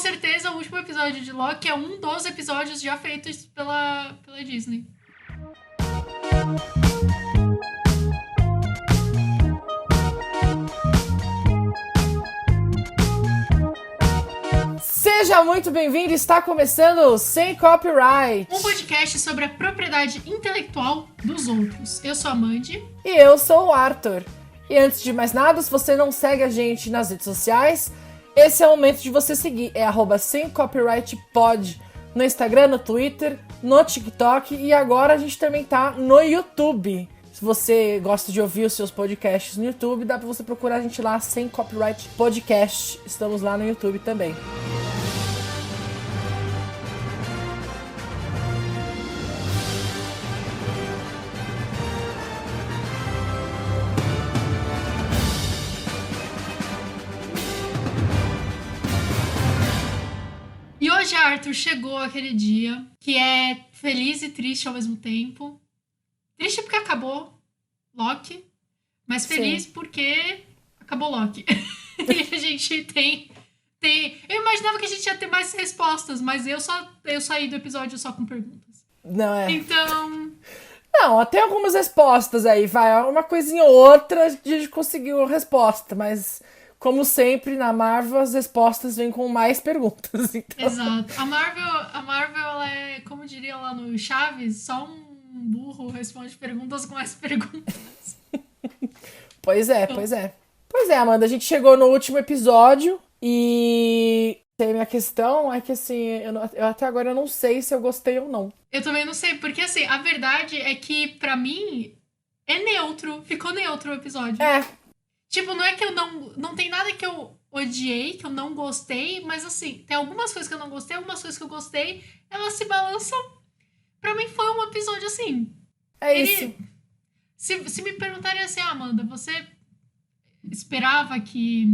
certeza o último episódio de Loki é um dos episódios já feitos pela Disney. Seja muito bem-vindo, está começando Sem Copyright, um podcast sobre a propriedade intelectual dos outros. Eu sou a Mandy. E eu sou o Arthur. E antes de mais nada, se você não segue a gente nas redes sociais, esse é o momento de você seguir. É @semcopyrightpod no Instagram, no Twitter, no TikTok e agora a gente também tá no YouTube. Se você gosta de ouvir os seus podcasts no YouTube, dá pra você procurar a gente lá, Sem Copyright Podcast. Estamos lá no YouTube também. E hoje, Arthur, chegou aquele dia que é feliz e triste ao mesmo tempo. Triste porque acabou Loki, mas feliz porque acabou Loki. E a gente tem... Eu imaginava que a gente ia ter mais respostas, mas eu saí do episódio só com perguntas. Não, é... Então... Não, tem algumas respostas aí, vai. Uma coisinha ou outra a gente conseguiu a resposta, mas... Como sempre, na Marvel, as respostas vêm com mais perguntas. Então... Exato. A Marvel, ela é, como diria lá no Chaves, só um burro responde perguntas com mais perguntas. Pois é. Pois é, Amanda, a gente chegou no último episódio e... A minha questão é que, assim, eu até agora eu não sei se eu gostei ou não. Eu também não sei, porque, assim, a verdade é que, pra mim, é neutro. Ficou neutro o episódio. É. Tipo, não é que eu não tem nada que eu odiei, que eu não gostei, mas assim, tem algumas coisas que eu não gostei, algumas coisas que eu gostei, elas se balançam. Pra mim foi um episódio assim. Isso. Se me perguntarem assim, Amanda, você esperava que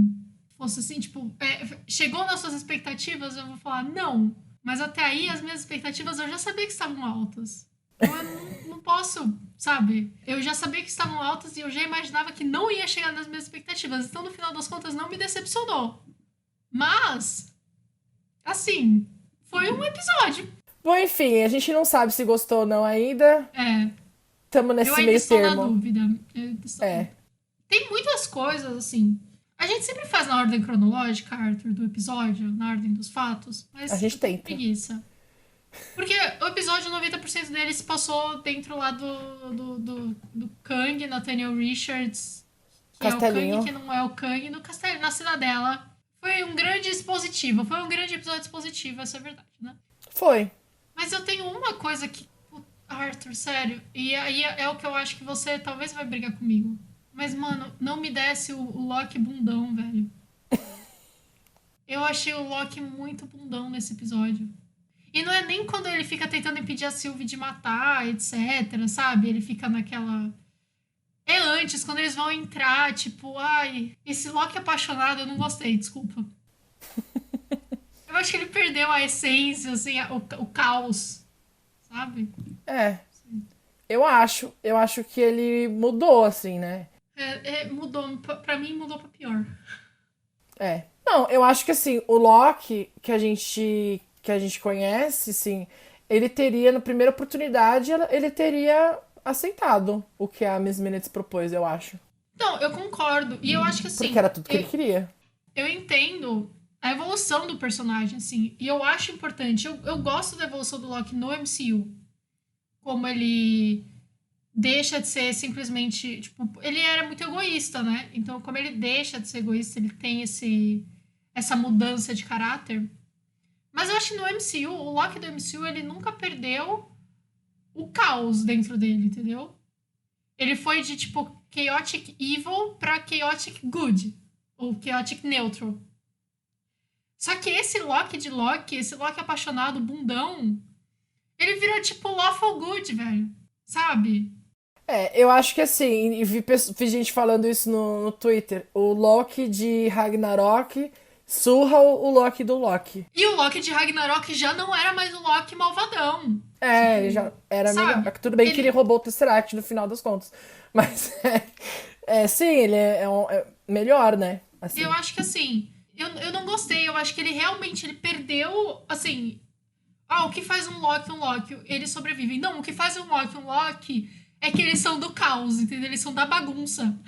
fosse assim, tipo, chegou nas suas expectativas? Eu vou falar, não. Mas até aí, as minhas expectativas eu já sabia que estavam altas. Então eu não posso, sabe? Eu já sabia que estavam altas e eu já imaginava que não ia chegar nas minhas expectativas. Então, no final das contas, não me decepcionou. Mas, assim, foi um episódio. Bom, enfim, a gente não sabe se gostou ou não ainda. Tamo nesse meio termo. Eu ainda estou na dúvida. Tem muitas coisas, assim... A gente sempre faz na ordem cronológica, Arthur, do episódio, na ordem dos fatos. Mas a gente tenta. Preguiça. Porque o episódio, 90% dele se passou dentro lá do Kang, Nathaniel Richards, que Castelinho. é o Kang, que não é o Kang, no castelo, na Cidadela. Foi um grande expositivo, foi um grande episódio expositivo, essa é a verdade, né? Foi. Mas eu tenho uma coisa que... Arthur, sério, e aí é o que eu acho que você talvez vai brigar comigo. Mas, mano, não me desce o Loki bundão, velho. Eu achei o Loki muito bundão nesse episódio. E não é nem quando ele fica tentando impedir a Sylvie de matar, etc, sabe? Ele fica naquela... É antes, quando eles vão entrar, tipo... Ai, esse Loki apaixonado, eu não gostei, desculpa. Eu acho que ele perdeu a essência, assim, o caos, sabe? Eu acho que ele mudou, assim, né? Mudou, pra mim mudou pra pior. Não, eu acho que, assim, o Loki que a gente conhece, sim, ele teria, na primeira oportunidade, ele teria aceitado o que a Miss Minutes propôs, eu acho. Não, eu concordo. E eu acho que, assim... Porque era tudo que ele queria. Eu entendo a evolução do personagem, assim, e eu acho importante. Eu gosto da evolução do Loki no MCU. Como ele deixa de ser simplesmente... Tipo, ele era muito egoísta, né? Então, como ele deixa de ser egoísta, ele tem essa mudança de caráter... Mas eu acho que no MCU, o Loki do MCU, ele nunca perdeu o caos dentro dele, entendeu? Ele foi de, tipo, chaotic evil pra chaotic good. Ou chaotic neutral. Só que esse Loki, esse Loki apaixonado, bundão, ele virou, tipo, lawful good, velho. Sabe? Eu acho que, assim, vi gente falando isso no Twitter. O Loki de Ragnarok... surra o Loki do Loki. E o Loki de Ragnarok já não era mais o Loki malvadão. Ele já era melhor. Tudo bem que ele roubou o Tesseract no final das contas. Mas, sim, ele é melhor, né? Assim. Eu acho que, assim, Eu não gostei, eu acho que ele realmente ele perdeu, assim... Ah, o que faz um Loki, eles sobrevivem. Não, o que faz um Loki é que eles são do caos, entendeu? Eles são da bagunça.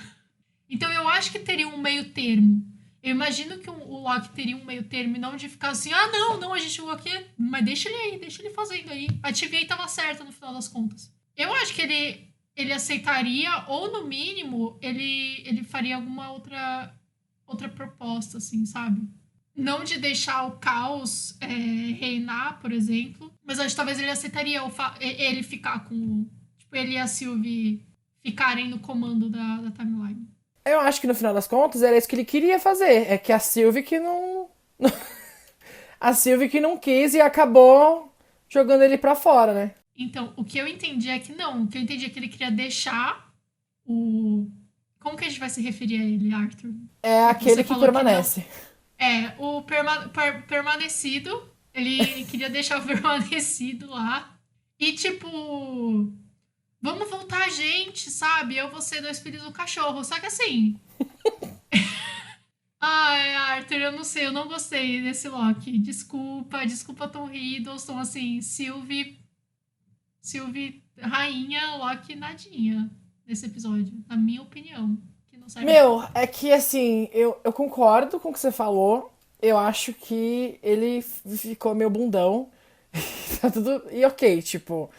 Então eu acho que teria um meio termo. Eu imagino que o Loki teria um meio termo e não de ficar assim, ah, não, a gente jogou aqui, mas deixa ele aí, deixa ele fazendo aí. A TVA tava certa no final das contas. Eu acho que ele aceitaria, ou no mínimo, ele faria alguma outra proposta, assim, sabe? Não de deixar o caos reinar, por exemplo, mas acho que talvez ele aceitaria ele ficar com. Tipo, ele e a Sylvie ficarem no comando da timeline. Eu acho que no final das contas era isso que ele queria fazer. É que a Sylvie que não. A Sylvie que não quis e acabou jogando ele pra fora, né? Então, o que eu entendi é que não. O que eu entendi é que ele queria deixar o. Como que a gente vai se referir a ele, Arthur? É aquele que permanece. O permanecido. Ele queria deixar o permanecido lá. E, tipo, vamos voltar a gente, sabe? Eu vou ser dois filhos do cachorro. Só que assim. Ai, Arthur, eu não sei, eu não gostei desse Loki. Desculpa, Tom Hiddleston, assim, Sylvie, rainha, Loki nadinha nesse episódio, na minha opinião. Que não serve. Meu, é que assim, eu concordo com o que você falou. Eu acho que ele ficou meio bundão. Tá tudo. E ok, tipo.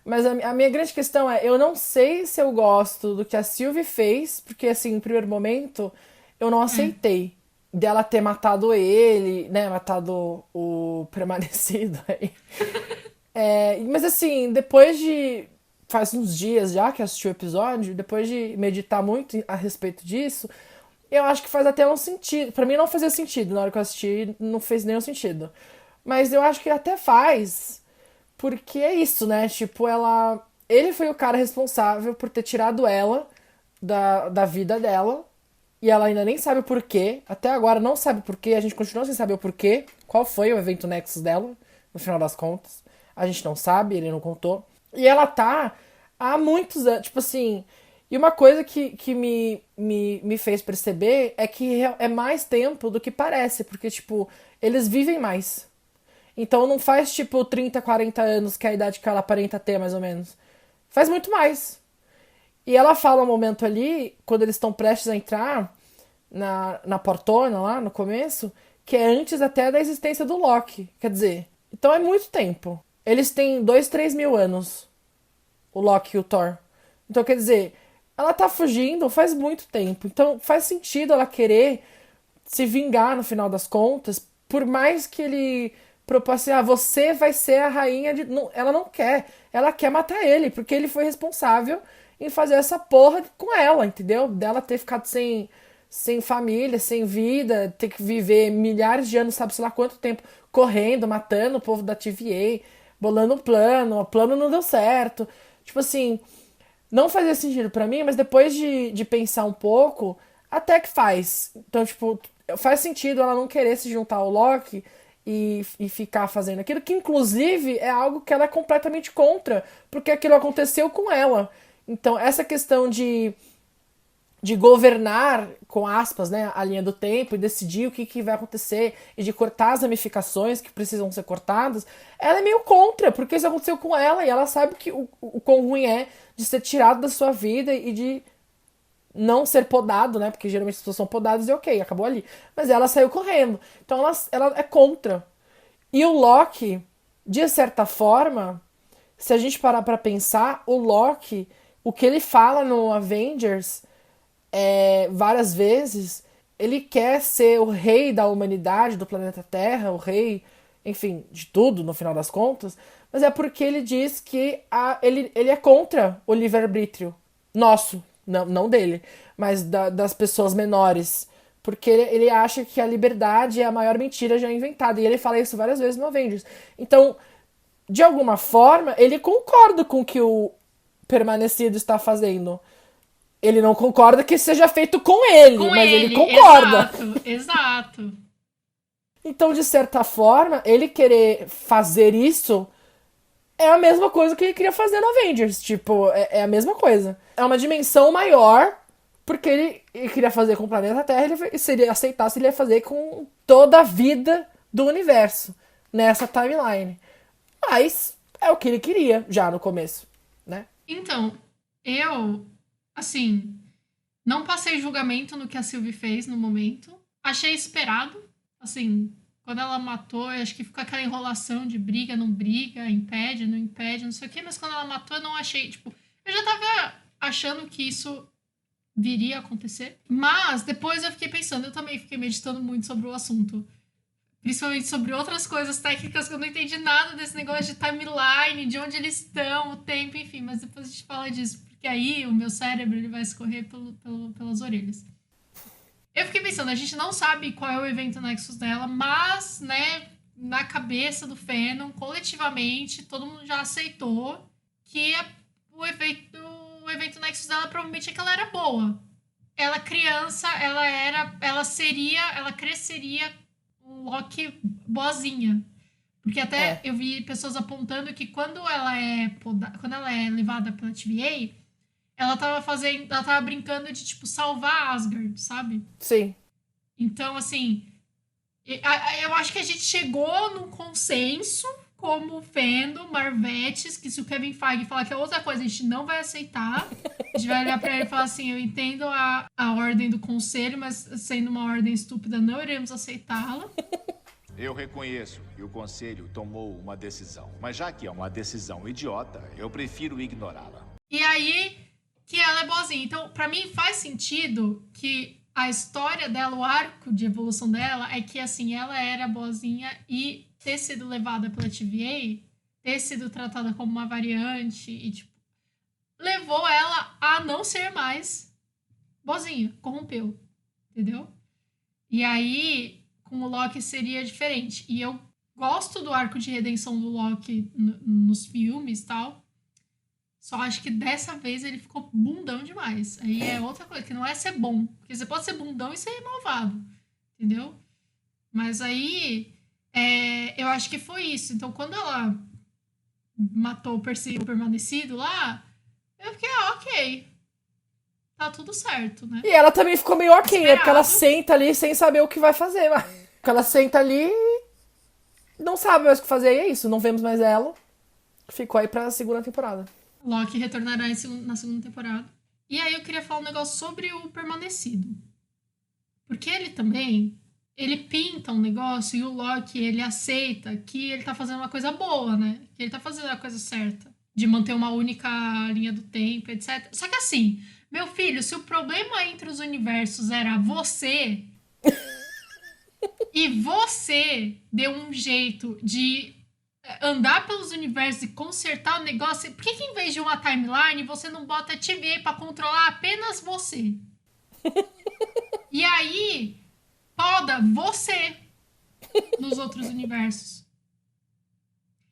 Mas a minha grande questão é, eu não sei se eu gosto do que a Sylvie fez, porque assim, em primeiro momento, eu não É, aceitei dela ter matado ele, né? Matado o permanecido aí. Mas assim, depois de. Faz uns dias já que eu assisti o episódio, depois de meditar muito a respeito disso, eu acho que faz até um sentido. Pra mim não fazia sentido, na hora que eu assisti, não fez nenhum sentido. Mas eu acho que até faz, porque é isso, né? Tipo, ela. Ele foi o cara responsável por ter tirado ela da vida dela. E ela ainda nem sabe o porquê. Até agora não sabe o porquê. A gente continua sem saber o porquê. Qual foi o evento Nexus dela, no final das contas. A gente não sabe, ele não contou. E ela tá há muitos anos. Tipo assim. E uma coisa que me fez perceber é que é mais tempo do que parece. Porque, tipo, eles vivem mais. Então não faz tipo 30, 40 anos, que é a idade que ela aparenta ter, mais ou menos. Faz muito mais. E ela fala um momento ali, quando eles estão prestes a entrar na portona lá no começo, que é antes até da existência do Loki. Quer dizer, então é muito tempo. Eles têm 2, 3 mil anos, o Loki e o Thor. Então quer dizer, ela tá fugindo faz muito tempo. Então faz sentido ela querer se vingar no final das contas, por mais que ele propôs assim, você vai ser a rainha de. Não, ela não quer. Ela quer matar ele, porque ele foi responsável em fazer essa porra com ela, entendeu? Dela ter ficado sem família, sem vida, ter que viver milhares de anos, sabe, sei lá quanto tempo, correndo, matando o povo da TVA, bolando um plano, o plano não deu certo. Tipo assim, não fazia sentido pra mim, mas depois de pensar um pouco, até que faz. Então, tipo, faz sentido ela não querer se juntar ao Loki e ficar fazendo aquilo, que inclusive é algo que ela é completamente contra, porque aquilo aconteceu com ela. Então, essa questão de governar, com aspas, né, a linha do tempo e decidir o que vai acontecer e de cortar as ramificações que precisam ser cortadas, ela é meio contra, porque isso aconteceu com ela e ela sabe que o quão ruim é de ser tirado da sua vida e de não ser podado, né? Porque geralmente as pessoas são podadas e ok, acabou ali. Mas ela saiu correndo. Então ela é contra. E o Loki, de certa forma, se a gente parar pra pensar, o Loki, o que ele fala no Avengers várias vezes, ele quer ser o rei da humanidade, do planeta Terra, o rei, enfim, de tudo, no final das contas, mas é porque ele diz que ele é contra o livre-arbítrio nosso, não dele, mas das pessoas menores. Porque ele acha que a liberdade é a maior mentira já inventada. E ele fala isso várias vezes no Avengers. Então, de alguma forma, ele concorda com o que o permanecido está fazendo. Ele não concorda que seja feito com ele, mas ele concorda. Exato. Então, de certa forma, ele querer fazer isso é a mesma coisa que ele queria fazer no Avengers. Tipo, é a mesma coisa. É uma dimensão maior Porque ele queria fazer com o planeta Terra, e se ele aceitasse, ele ia fazer com toda a vida do universo nessa timeline. Mas é o que ele queria já no começo, né? Então, eu, assim, não passei julgamento no que a Sylvie fez no momento. Achei esperado. Assim, quando ela matou, eu acho que ficou aquela enrolação de briga, não briga, impede, não impede, não sei o quê. Mas quando ela matou, eu não achei, tipo... Eu já tava achando que isso viria a acontecer. Mas depois eu fiquei pensando, eu também fiquei meditando muito sobre o assunto. Principalmente sobre outras coisas técnicas que eu não entendi nada desse negócio de timeline, de onde eles estão, o tempo, enfim. Mas depois a gente fala disso, porque aí o meu cérebro ele vai escorrer pelas orelhas. Eu fiquei pensando, a gente não sabe qual é o evento Nexus dela, mas, né, na cabeça do fandom, coletivamente, todo mundo já aceitou que o evento Nexus dela provavelmente é que ela era boa. Ela criança, ela cresceria um Loki boazinha. Porque até eu vi pessoas apontando que quando ela é levada pela TVA, ela tava brincando de, tipo, salvar Asgard, sabe? Sim. Então, assim, eu acho que a gente chegou num consenso como fandom, Marvetes, que se o Kevin Feige falar que é outra coisa, a gente não vai aceitar. A gente vai olhar pra ele e falar assim, eu entendo a ordem do conselho, mas sendo uma ordem estúpida, não iremos aceitá-la. Eu reconheço que o conselho tomou uma decisão, mas já que é uma decisão idiota, eu prefiro ignorá-la. E aí que ela é boazinha. Então, pra mim, faz sentido que a história dela, o arco de evolução dela, é que, assim, ela era boazinha e ter sido levada pela TVA, ter sido tratada como uma variante e, tipo, levou ela a não ser mais boazinha, corrompeu, entendeu? E aí, com o Loki seria diferente. E eu gosto do arco de redenção do Loki nos filmes e tal. Só acho que dessa vez ele ficou bundão demais. Aí é outra coisa, que não é ser bom. Porque você pode ser bundão e ser malvado. Entendeu? Mas aí eu acho que foi isso. Então, quando ela matou o permanecido lá, eu fiquei, ok. Tá tudo certo, né? E ela também ficou meio ok, né? Porque ela Esperado. senta ali sem saber o que vai fazer. Mas... Porque ela senta ali e não sabe mais o que fazer. E é isso, não vemos mais ela. Ficou aí pra segunda temporada. Loki retornará na segunda temporada. E aí eu queria falar um negócio sobre o permanecido. Porque ele também, ele pinta um negócio e o Loki, ele aceita que ele tá fazendo uma coisa boa, né? Que ele tá fazendo a coisa certa. De manter uma única linha do tempo, etc. Só que assim, meu filho, se o problema entre os universos era você, e você deu um jeito de andar pelos universos e consertar o negócio, por que em vez de uma timeline você não bota a TVA pra controlar apenas você? E aí poda você nos outros universos.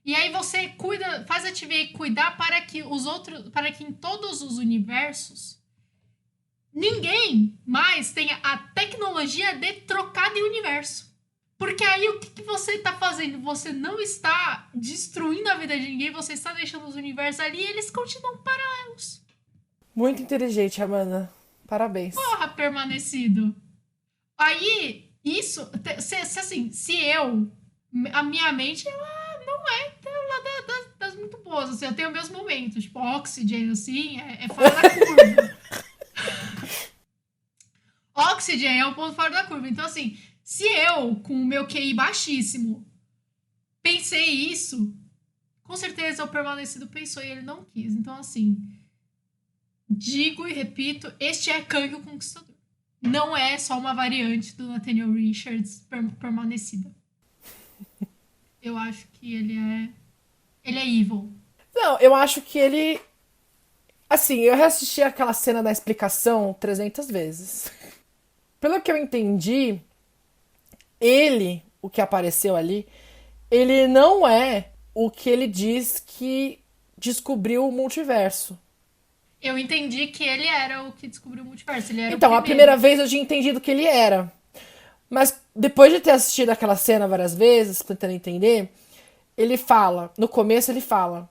E aí você cuida, faz a TVA cuidar para que em todos os universos ninguém mais tenha a tecnologia de trocar de universo. Porque aí o que você está fazendo? Você não está destruindo a vida de ninguém, você está deixando os universos ali e eles continuam paralelos. Muito inteligente, Amanda. Parabéns. Porra, permanecido. Aí, isso, a minha mente, ela não é das muito boas, assim, eu tenho meus momentos, tipo, Oxygen, assim, é fora da curva. Oxygen é um ponto fora da curva. Então, assim, se eu, com o meu QI baixíssimo, pensei isso, com certeza o permanecido pensou e ele não quis. Então, assim, digo e repito, este é Kang o Conquistador. Não é só uma variante do Nathaniel Richards permanecida. Eu acho que ele é evil. Não, eu acho que ele... Assim, eu reassisti aquela cena da explicação 300 vezes. Pelo que eu entendi, ele, o que apareceu ali, ele não é o que ele diz que descobriu o multiverso. Eu entendi que ele era o que descobriu o multiverso. Ele era Então, o a primeira vez eu tinha entendido que ele era. Mas depois de ter assistido aquela cena várias vezes, tentando entender, ele fala, no começo ele fala,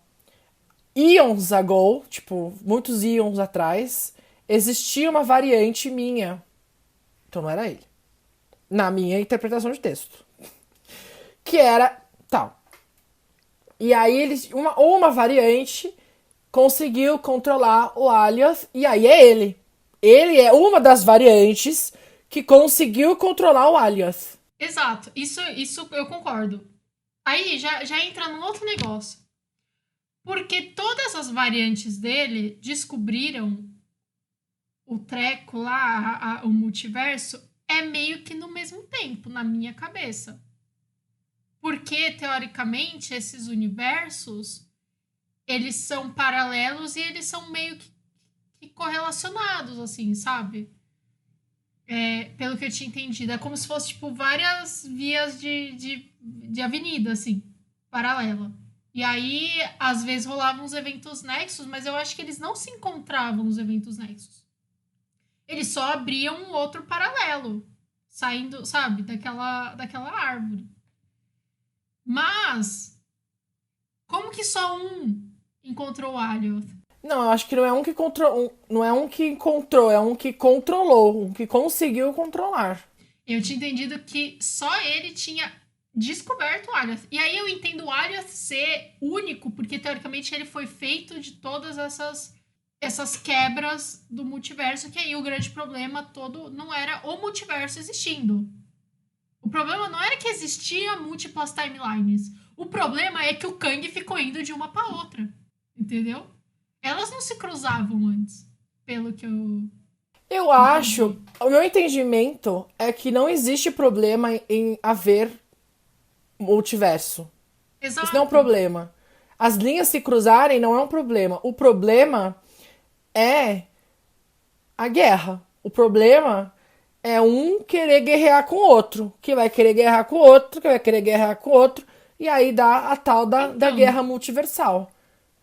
eons ago, tipo, muitos eons atrás, existia uma variante minha. Então não era ele. Na minha interpretação de texto. Que era tal. E aí eles. Uma variante conseguiu controlar o Alioth. E aí é ele. Ele é uma das variantes que conseguiu controlar o Alioth. Exato. Isso eu concordo. Aí já entra num outro negócio. Porque todas as variantes dele descobriram o treco lá, o multiverso, é meio que no mesmo tempo, na minha cabeça. Porque, teoricamente, esses universos, eles são paralelos e eles são meio que correlacionados, assim, sabe? Pelo que eu tinha entendido. É como se fosse, tipo, várias vias de avenida, assim, paralela. E aí, às vezes, rolavam os eventos nexos, mas eu acho que eles não se encontravam nos eventos nexos. Eles só abriam um outro paralelo, saindo, sabe, daquela árvore. Mas, como que só um encontrou o Alioth? Não, eu acho que não é um que não é um que encontrou, é um que controlou, um que conseguiu controlar. Eu tinha entendido que só ele tinha descoberto o Alioth. E aí eu entendo o Alioth ser único, porque teoricamente ele foi feito de todas essas quebras do multiverso, que aí o grande problema todo não era o multiverso existindo. O problema não era que existia múltiplas timelines. O problema é que o Kang ficou indo de uma para outra. Entendeu? Elas não se cruzavam antes, pelo que eu acho, o meu entendimento é que não existe problema em haver multiverso. Exato. Isso não é um problema. As linhas se cruzarem não é um problema. O problema é a guerra. O problema é um querer guerrear com o outro, que vai querer guerrear com o outro, que vai querer guerrear com o outro, e aí dá a tal da guerra multiversal.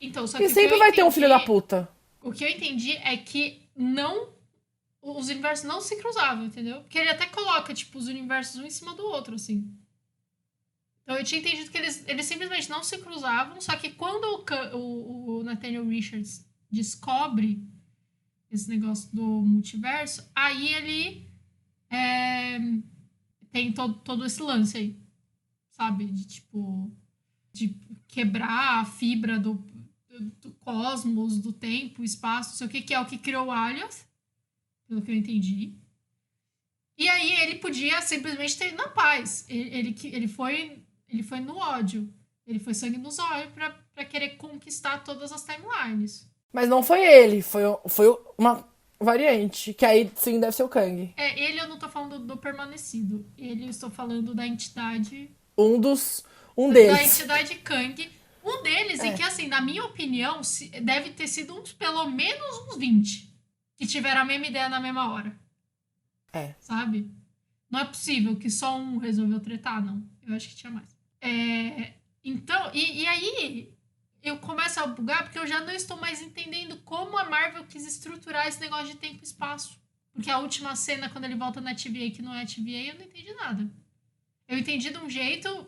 Então, só e sempre vai ter um filho da puta. O que eu entendi é que os universos não se cruzavam, entendeu? Porque ele até coloca, tipo, os universos um em cima do outro, assim. Então eu tinha entendido que eles simplesmente não se cruzavam, só que quando o Nathaniel Richards descobre esse negócio do multiverso, aí ele tem todo esse lance aí, sabe? De quebrar a fibra do cosmos, do tempo, espaço, não sei o que é o que criou o Alioth, pelo que eu entendi. E aí ele podia simplesmente ter ido na paz. Ele foi no ódio. Ele foi sangue nos olhos pra querer conquistar todas as timelines. Mas não foi ele, foi uma variante, que aí sim deve ser o Kang. Ele eu não tô falando do permanecido. Ele eu estou falando da entidade... Um deles. Da entidade Kang. Um deles, e que, assim, na minha opinião, deve ter sido pelo menos uns 20 que tiveram a mesma ideia na mesma hora. Sabe? Não é possível que só um resolveu tretar, não. Eu acho que tinha mais. Então, e aí eu começo a bugar porque eu já não estou mais entendendo como a Marvel quis estruturar esse negócio de tempo e espaço. Porque a última cena, quando ele volta na TVA, que não é TVA, eu não entendi nada. Eu entendi de um jeito,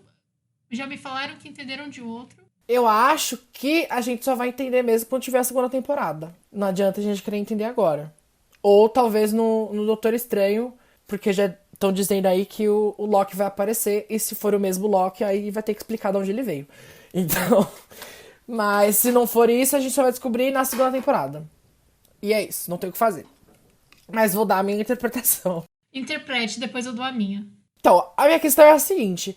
já me falaram que entenderam de outro. Eu acho que a gente só vai entender mesmo quando tiver a segunda temporada. Não adianta a gente querer entender agora. Ou talvez no Doutor Estranho, porque já estão dizendo aí que o Loki vai aparecer, e se for o mesmo Loki, aí vai ter que explicar de onde ele veio. Então, mas se não for isso, a gente só vai descobrir na segunda temporada. E é isso, não tem o que fazer. Mas vou dar a minha interpretação. Interprete, depois eu dou a minha. Então, a minha questão é a seguinte.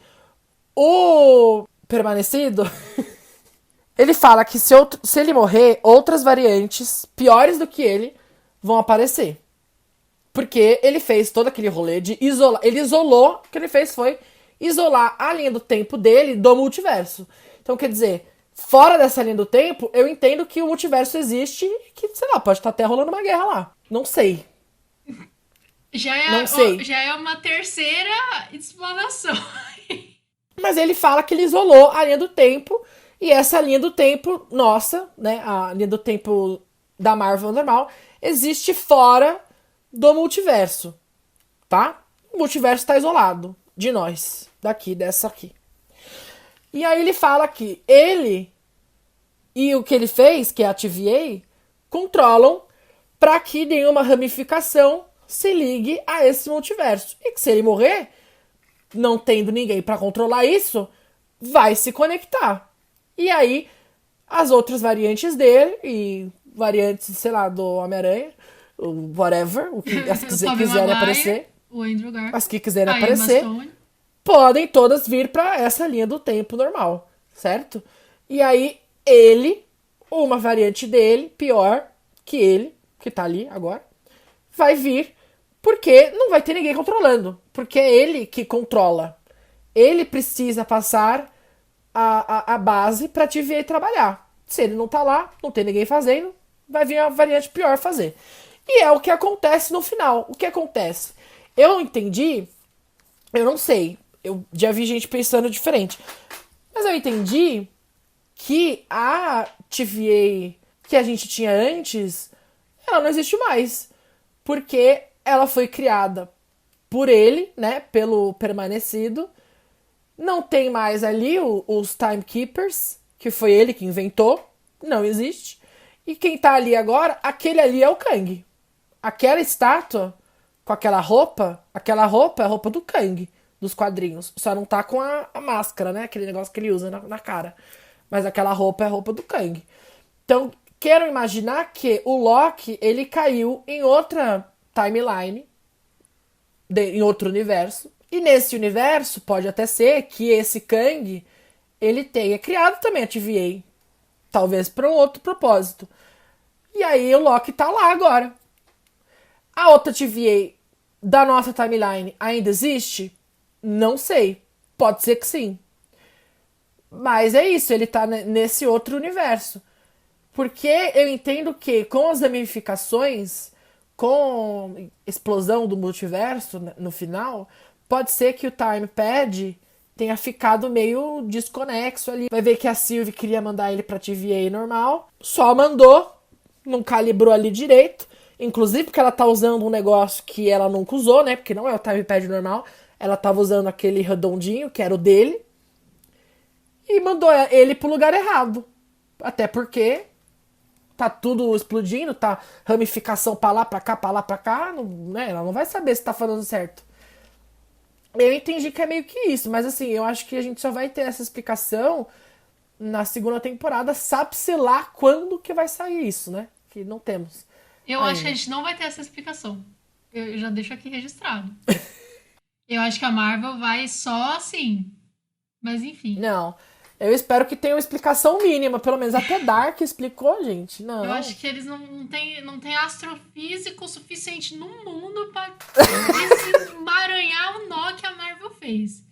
O permanecido... ele fala que se ele morrer, outras variantes piores do que ele vão aparecer. Porque ele fez todo aquele rolê de isolar. Ele isolou, o que ele fez foi isolar a linha do tempo dele do multiverso. Então, quer dizer, fora dessa linha do tempo, eu entendo que o multiverso existe e que, sei lá, pode estar até rolando uma guerra lá. Não sei. Não sei. Já é uma terceira explanação. Mas ele fala que ele isolou a linha do tempo. E essa linha do tempo, nossa, né, a linha do tempo da Marvel normal, existe fora do multiverso, tá? O multiverso está isolado de nós, dessa aqui. E aí ele fala que ele e o que ele fez, que é a TVA, controlam para que nenhuma ramificação se ligue a esse multiverso. E que se ele morrer, não tendo ninguém para controlar isso, vai se conectar. E aí, as outras variantes dele e variantes, sei lá, do Homem-Aranha, whatever, as que quiserem Maguire, aparecer, o Andrew Garfield, as que quiserem a aparecer, Emma Stone. podem todas vir para essa linha do tempo normal, certo? E aí, ele, uma variante dele, pior que ele, que tá ali agora, vai vir porque não vai ter ninguém controlando. Porque é ele que controla. Ele precisa passar a base pra TVA trabalhar. Se ele não tá lá, não tem ninguém fazendo, vai vir a variante pior fazer. E é o que acontece no final. O que acontece? Eu entendi, eu não sei, eu já vi gente pensando diferente, mas eu entendi que a TVA que a gente tinha antes, ela não existe mais. Porque ela foi criada por ele, né? Pelo permanecido. Não tem mais ali os Timekeepers, que foi ele que inventou. Não existe. E quem tá ali agora, aquele ali é o Kang. Aquela estátua com aquela roupa é a roupa do Kang, dos quadrinhos. Só não tá com a máscara, né? Aquele negócio que ele usa na cara. Mas aquela roupa é a roupa do Kang. Então, quero imaginar que o Loki, ele caiu em outra timeline, em outro universo. E nesse universo, pode até ser que esse Kang, ele tenha criado também a TVA. Talvez para um outro propósito. E aí o Loki tá lá agora. A outra TVA da nossa timeline ainda existe? Não sei. Pode ser que sim. Mas é isso, ele tá nesse outro universo. Porque eu entendo que com as ramificações, com explosão do multiverso no final, pode ser que o Time Pad tenha ficado meio desconexo ali. Vai ver que a Sylvie queria mandar ele pra TVA normal, só mandou, não calibrou ali direito, inclusive porque ela tá usando um negócio que ela nunca usou, né? Porque não é o Time Pad normal, ela tava usando aquele redondinho, que era o dele, e mandou ele pro lugar errado. Até porque tá tudo explodindo, tá ramificação pra lá, pra cá, não, né? Ela não vai saber se tá falando certo. Eu entendi que é meio que isso, mas assim, eu acho que a gente só vai ter essa explicação na segunda temporada, sabe-se lá quando que vai sair isso, né? Que não temos. Eu acho que a gente não vai ter essa explicação. Eu já deixo aqui registrado. Eu acho que a Marvel vai só assim. Mas enfim. Não. Eu espero que tenha uma explicação mínima, pelo menos até Dark explicou, gente. Não. Eu acho que eles não têm astrofísico suficiente no mundo pra desemaranhar o nó que a Marvel fez.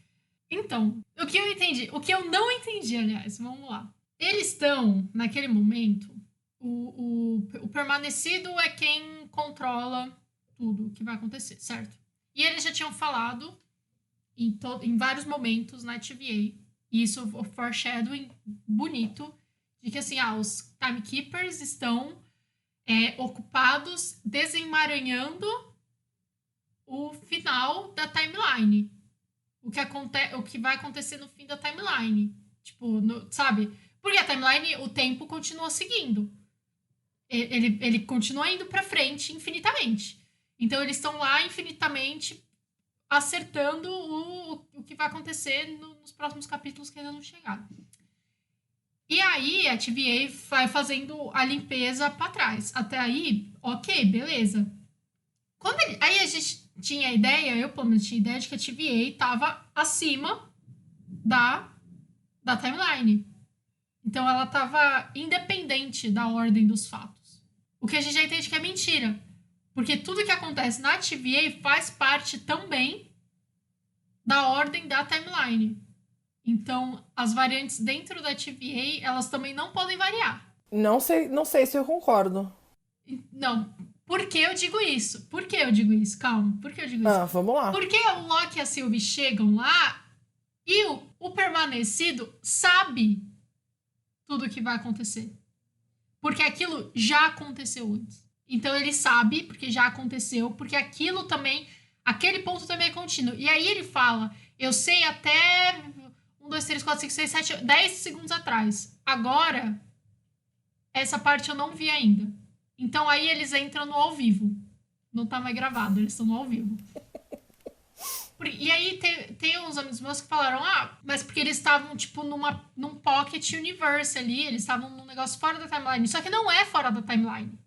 Então, o que eu entendi, o que eu não entendi, aliás, vamos lá. Eles estão, naquele momento, o permanecido é quem controla tudo o que vai acontecer, certo? E eles já tinham falado em vários momentos na TVA. E isso, o foreshadowing bonito, de que assim, os Timekeepers estão ocupados desemaranhando o final da timeline. O que vai acontecer no fim da timeline. Tipo, sabe? Porque a timeline, o tempo continua seguindo. Ele continua indo pra frente infinitamente. Então, eles estão lá infinitamente acertando o que vai acontecer nos próximos capítulos que ainda não chegaram. E aí, a TVA vai fazendo a limpeza pra trás. Até aí, ok, beleza. Aí a gente tinha a ideia, eu pelo menos tinha a ideia de que a TVA estava acima da timeline. Então, ela estava independente da ordem dos fatos. O que a gente já entende que é mentira. Porque tudo que acontece na TVA faz parte também da ordem da timeline. Então, as variantes dentro da TVA, elas também não podem variar. Não sei se eu concordo. Não. Por que eu digo isso? Calma. Por que eu digo isso? Vamos lá. Porque o Loki e a Sylvie chegam lá e o permanecido sabe tudo o que vai acontecer. Porque aquilo já aconteceu antes. Então ele sabe, porque já aconteceu, porque aquilo também, aquele ponto também é contínuo. E aí ele fala, eu sei até 1, 2, 3, 4, 5, 6, 7, 10 segundos atrás. Agora, essa parte eu não vi ainda. Então aí eles entram no ao vivo. Não tá mais gravado, eles estão no ao vivo. E aí tem uns amigos meus que falaram, mas porque eles estavam, tipo, num pocket universe ali, eles estavam num negócio fora da timeline. Só que não é fora da timeline.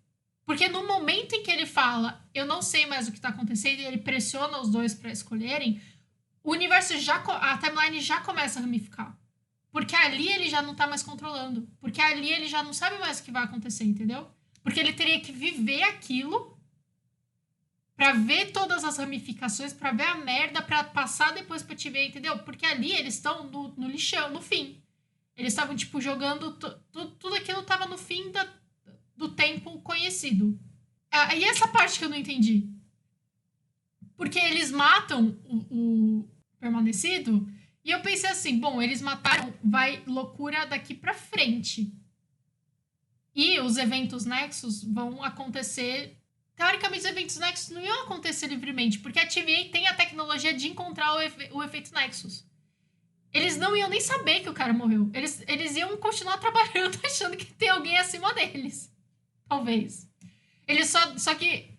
Porque no momento em que ele fala, eu não sei mais o que tá acontecendo, e ele pressiona os dois pra escolherem, o universo a timeline já começa a ramificar. Porque ali ele já não tá mais controlando. Porque ali ele já não sabe mais o que vai acontecer, entendeu? Porque ele teria que viver aquilo pra ver todas as ramificações, pra ver a merda, pra passar depois pra te ver, entendeu? Porque ali eles estão no lixão, no fim. Eles estavam, tipo, jogando... Tudo aquilo tava no fim do tempo conhecido. E essa parte que eu não entendi. Porque eles matam o permanecido, e eu pensei assim, bom, eles mataram, vai loucura daqui pra frente. E os eventos Nexus vão acontecer... Teoricamente, os eventos Nexus não iam acontecer livremente, porque a TVA tem a tecnologia de encontrar o efeito Nexus. Eles não iam nem saber que o cara morreu. Eles iam continuar trabalhando achando que tem alguém acima deles. Talvez. Só que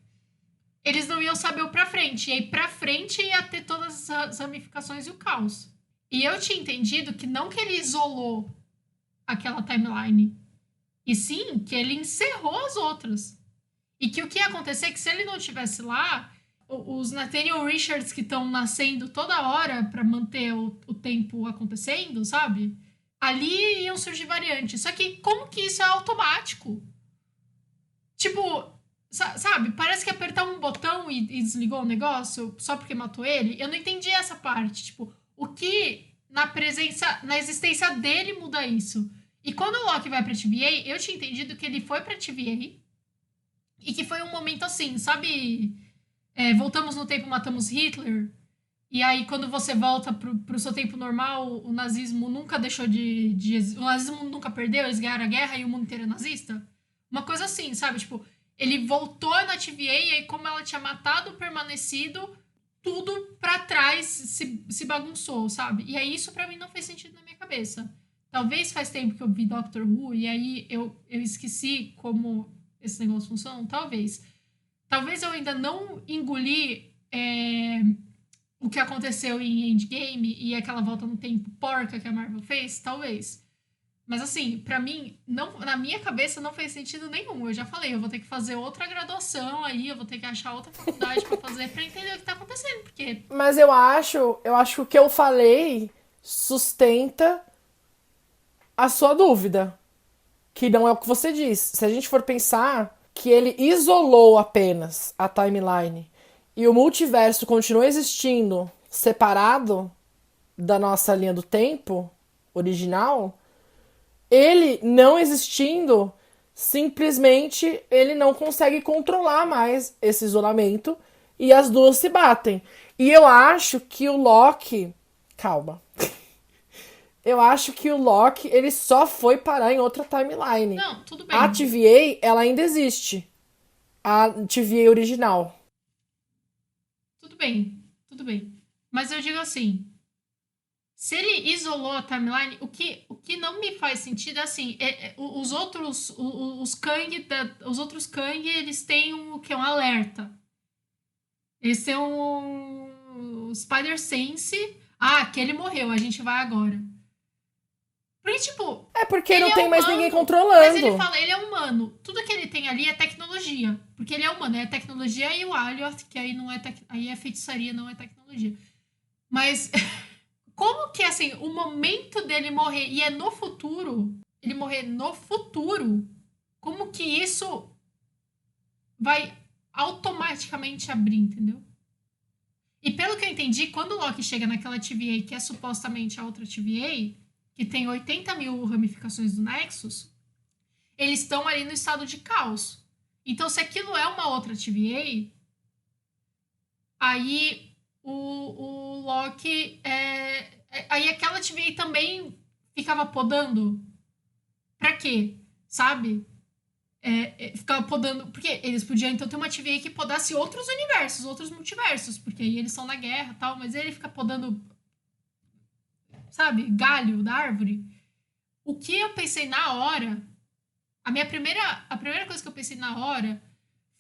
eles não iam saber o pra frente. E aí, pra frente, ia ter todas as ramificações e o caos. E eu tinha entendido que não que ele isolou aquela timeline, e sim que ele encerrou as outras. E que o que ia acontecer é que se ele não estivesse lá, os Nathaniel Richards que estão nascendo toda hora para manter o tempo acontecendo, sabe? Ali iam surgir variantes. Só que como que isso é automático? Tipo, sabe? Parece que apertar um botão e desligou o negócio só porque matou ele. Eu não entendi essa parte. Tipo, o que na existência dele muda isso? E quando o Loki vai pra TVA, eu tinha entendido que ele foi pra TVA e que foi um momento assim, sabe? Voltamos no tempo, matamos Hitler. E aí, quando você volta pro seu tempo normal, o nazismo nunca deixou o nazismo nunca perdeu, eles ganharam a guerra e o mundo inteiro é nazista. Uma coisa assim, sabe? Tipo, ele voltou na TVA e aí, como ela tinha matado o permanecido, tudo pra trás se bagunçou, sabe? E aí, isso pra mim não fez sentido na minha cabeça. Talvez faz tempo que eu vi Doctor Who e aí eu esqueci como esse negócio funciona, talvez. Talvez eu ainda não engoli o que aconteceu em Endgame e aquela volta no tempo porca que a Marvel fez, talvez. Mas assim, pra mim, não, na minha cabeça não fez sentido nenhum. Eu já falei, eu vou ter que fazer outra graduação aí, eu vou ter que achar outra faculdade pra fazer pra entender o que tá acontecendo, porque... Mas eu acho que o que eu falei sustenta a sua dúvida. Que não é o que você diz. Se a gente for pensar que ele isolou apenas a timeline e o multiverso continua existindo separado da nossa linha do tempo original, ele não existindo, simplesmente ele não consegue controlar mais esse isolamento e as duas se batem. E eu acho que o Loki... Calma. Eu acho que o Loki, ele só foi parar em outra timeline. Não, tudo bem. A TVA, ela ainda existe. A TVA original. Tudo bem, tudo bem. Mas eu digo assim, se ele isolou a timeline, o que não me faz sentido é assim, os outros Kang, eles têm o que é um alerta. Eles têm um Spider-Sense. Que ele morreu, a gente vai agora. Porque, tipo... É porque não tem humano, mais ninguém controlando. Mas ele fala, ele é humano. Tudo que ele tem ali é tecnologia. Porque ele é humano, é tecnologia e o Alioth, que aí não é aí é feitiçaria, não é tecnologia. Mas como que, assim, o momento dele morrer e é no futuro, ele morrer no futuro, como que isso vai automaticamente abrir, entendeu? E pelo que eu entendi, quando o Loki chega naquela TVA, que é supostamente a outra TVA, que tem 80 mil ramificações do Nexus, eles estão ali no estado de caos. Então, se aquilo é uma outra TVA, aí o Loki... aí aquela TVA também ficava podando. Pra quê? Sabe? Ficava podando... Porque eles podiam, então, ter uma TVA que podasse outros universos, outros multiversos, porque aí eles são na guerra e tal, mas ele fica podando... Sabe? Galho da árvore. O que eu pensei na hora, A primeira coisa que eu pensei na hora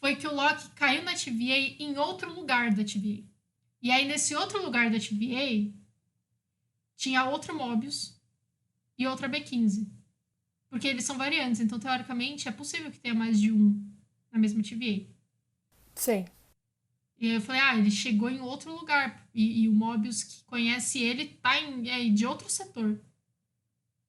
foi que o Loki caiu na TVA em outro lugar da TVA. E aí, nesse outro lugar da TVA, tinha outro Mobius e outra B15. Porque eles são variantes, então, teoricamente, é possível que tenha mais de um na mesma TVA. Sim. E aí eu falei, ele chegou em outro lugar. E o Mobius que conhece ele tá de outro setor.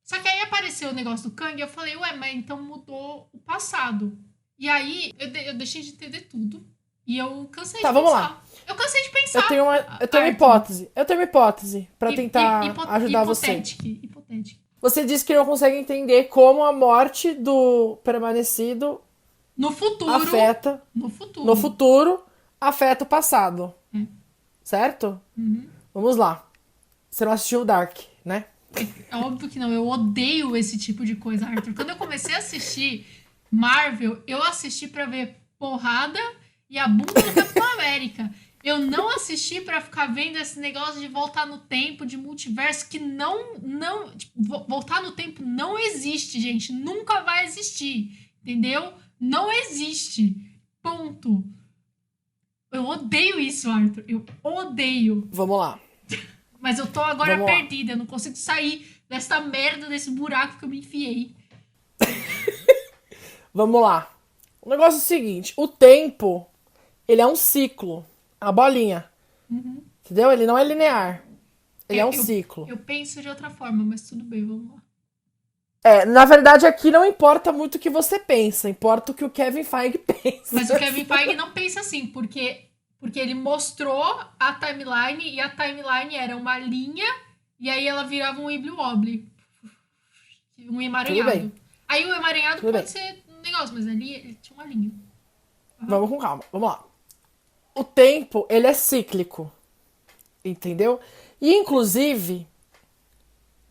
Só que aí apareceu o negócio do Kang e eu falei, mas então mudou o passado. E aí eu deixei de entender tudo. E eu cansei de pensar. Vamos lá. Eu cansei de pensar. Eu tenho uma hipótese. Eu tenho uma hipótese pra tentar ajudar você. Hipotética. Você disse que não consegue entender como a morte do Permanecido no futuro afeta o passado. Certo? Uhum. Vamos lá. Você não assistiu o Dark, né? É óbvio que não. Eu odeio esse tipo de coisa, Arthur. Quando eu comecei a assistir Marvel, eu assisti pra ver porrada e a bunda do Capitão América. Eu não assisti pra ficar vendo esse negócio de voltar no tempo, de multiverso, que não tipo, voltar no tempo não existe, gente. Nunca vai existir. Entendeu? Não existe. Ponto. Eu odeio isso, Arthur. Eu odeio. Vamos lá. Mas eu tô agora perdida. Eu não consigo sair dessa merda, desse buraco que eu me enfiei. Vamos lá. O negócio é o seguinte. O tempo, ele é um ciclo. A bolinha. Uhum. Entendeu? Ele não é linear. Ele é um ciclo. Eu penso de outra forma, mas tudo bem, vamos lá. Na verdade, aqui não importa muito o que você pensa. Importa o que o Kevin Feige pensa. Mas o Kevin Feige não pensa assim, porque ele mostrou a timeline e a timeline era uma linha e aí ela virava um Wibbly-Wobbly. Um emaranhado. Aí o emaranhado pode ser um negócio, mas ali ele tinha uma linha. Uhum. Vamos com calma, vamos lá. O tempo, ele é cíclico. Entendeu? E, inclusive,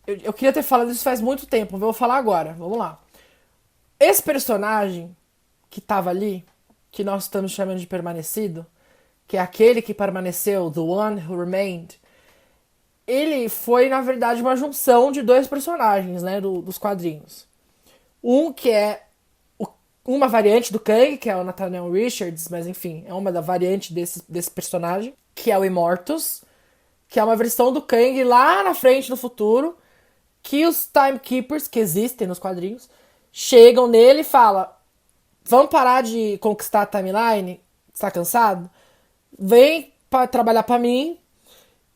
eu queria ter falado isso faz muito tempo, vou falar agora. Vamos lá. Esse personagem que tava ali, que nós estamos chamando de permanecido, que é aquele que permaneceu, the one who remained, ele foi, na verdade, uma junção de dois personagens, né, dos quadrinhos. Um que é uma variante do Kang, que é o Nathaniel Richards, mas enfim, é uma da variante desse personagem, que é o Immortus, que é uma versão do Kang lá na frente, no futuro, que os Timekeepers, que existem nos quadrinhos, chegam nele e falam: vamos parar de conquistar a timeline? Está cansado? Vem trabalhar para mim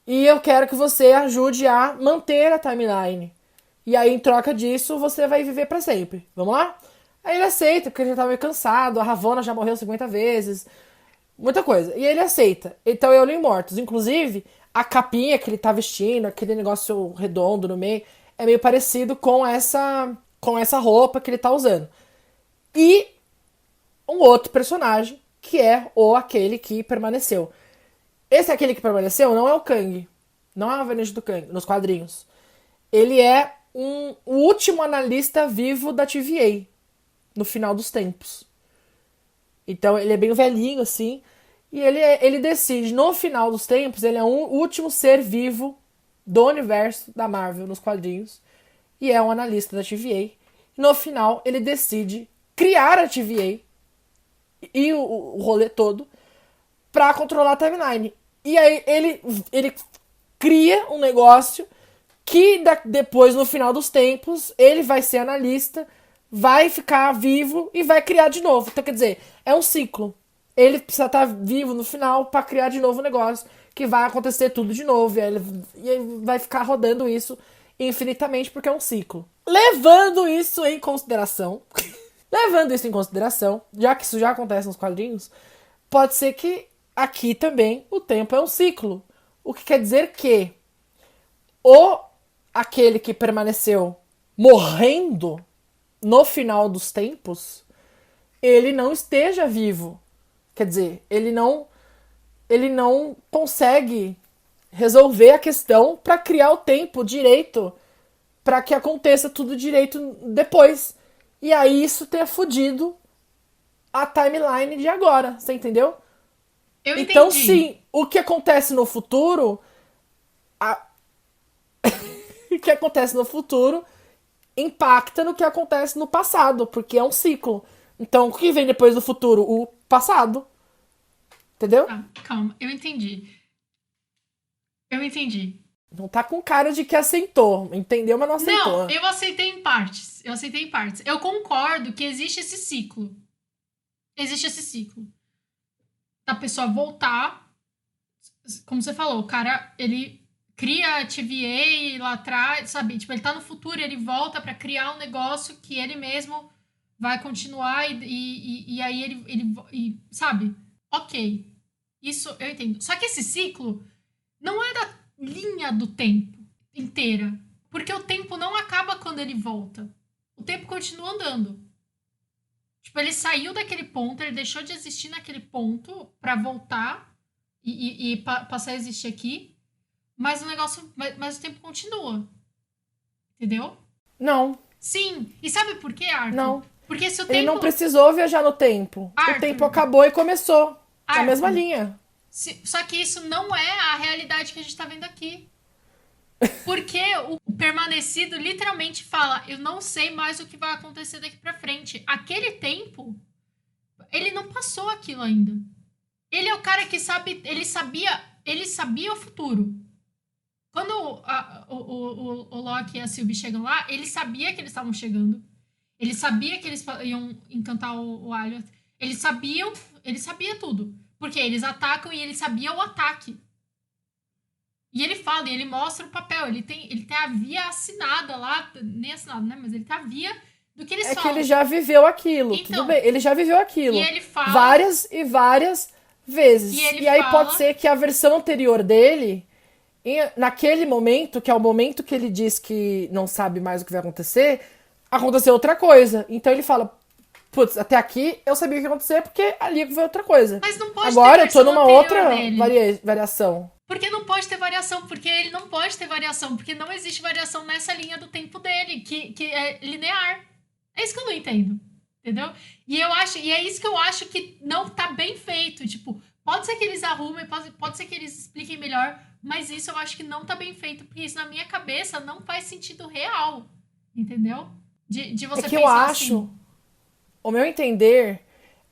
e eu quero que você ajude a manter a timeline. E aí, em troca disso, você vai viver para sempre. Vamos lá? Aí ele aceita, porque ele já tá meio cansado, a Ravonna já morreu 50 vezes, muita coisa. E ele aceita. Então eu li Immortus. Inclusive, a capinha que ele tá vestindo, aquele negócio redondo no meio, é meio parecido com essa roupa que ele tá usando. E um outro personagem, que é aquele que permaneceu. Esse aquele que permaneceu não é o Kang. Não é a variante do Kang, nos quadrinhos. Ele é o último analista vivo da TVA, no final dos tempos. Então ele é bem velhinho, assim. E ele decide, no final dos tempos, ele é o último ser vivo do universo da Marvel, nos quadrinhos. E é um analista da TVA. E no final, ele decide criar a TVA e o rolê todo pra controlar a timeline. E aí ele cria um negócio que depois, no final dos tempos, ele vai ser analista, vai ficar vivo e vai criar de novo. Então, quer dizer, é um ciclo. Ele precisa estar vivo no final para criar de novo um negócio que vai acontecer tudo de novo. E ele vai ficar rodando isso infinitamente porque é um ciclo. Levando isso em consideração, já que isso já acontece nos quadrinhos, pode ser que aqui também o tempo é um ciclo. O que quer dizer que aquele que permaneceu morrendo no final dos tempos, ele não esteja vivo. Quer dizer, ele não consegue resolver a questão para criar o tempo direito para que aconteça tudo direito depois. E aí isso tenha fudido a timeline de agora, você entendeu? Eu entendi. Então, sim, o que acontece no futuro... o que acontece no futuro impacta no que acontece no passado, porque é um ciclo. Então, o que vem depois do futuro? O passado. Entendeu? Tá, calma, eu entendi. Eu entendi. Não tá com cara de que aceitou. Entendeu, mas não aceitou. Não, eu aceitei em partes. Eu aceitei em partes. Eu concordo que existe esse ciclo. Existe esse ciclo. Da pessoa voltar. Como você falou, o cara, ele cria a TVA lá atrás, sabe? Tipo, ele tá no futuro e ele volta pra criar um negócio que ele mesmo vai continuar e aí ele sabe? Ok. Isso eu entendo. Só que esse ciclo não é da linha do tempo inteira. Porque o tempo não acaba quando ele volta. O tempo continua andando. Tipo, ele saiu daquele ponto, ele deixou de existir naquele ponto pra voltar e passar a existir aqui. Mas o negócio. Mas o tempo continua. Entendeu? Não, Sim. E sabe por quê, Arthur? não. Porque se o Ele tempo. não precisou viajar no tempo. Arthur. O tempo acabou e começou. Na Arthur. mesma linha. Só que isso não é a realidade que a gente tá vendo aqui. Porque o permanecido literalmente fala: eu não sei mais o que vai acontecer daqui pra frente. Aquele tempo, ele não passou aquilo ainda. Ele é o cara que sabe, ele sabia o futuro. Quando o Loki e a Sylvie chegam lá, ele sabia que eles estavam chegando. Ele sabia que eles iam encantar o Elliot. Ele sabia tudo. Porque eles atacam e ele sabia o ataque. E ele fala, e ele mostra o papel. Ele tem a via assinada lá, nem assinada, né? Mas ele tem a via do que eles falam. É que ele já viveu aquilo, Então, tudo bem. Ele já viveu aquilo. E ele fala... Várias e várias vezes. E aí pode ser que a versão anterior dele, naquele momento, que é o momento que ele diz que não sabe mais o que vai acontecer, aconteceu outra coisa. Então ele fala, putz, até aqui eu sabia o que ia acontecer porque ali foi outra coisa. Mas não pode Agora ter eu tô numa outra dele. variação. Porque não pode ter variação, porque ele não pode ter variação, porque não existe variação nessa linha do tempo dele, que é linear. É isso que eu não entendo, entendeu? E é isso que eu acho que não tá bem feito. Tipo, pode ser que eles arrumem, pode ser que eles expliquem melhor, mas isso eu acho que não tá bem feito, porque isso na minha cabeça não faz sentido real, entendeu? De você É que pensar eu acho, assim. o meu entender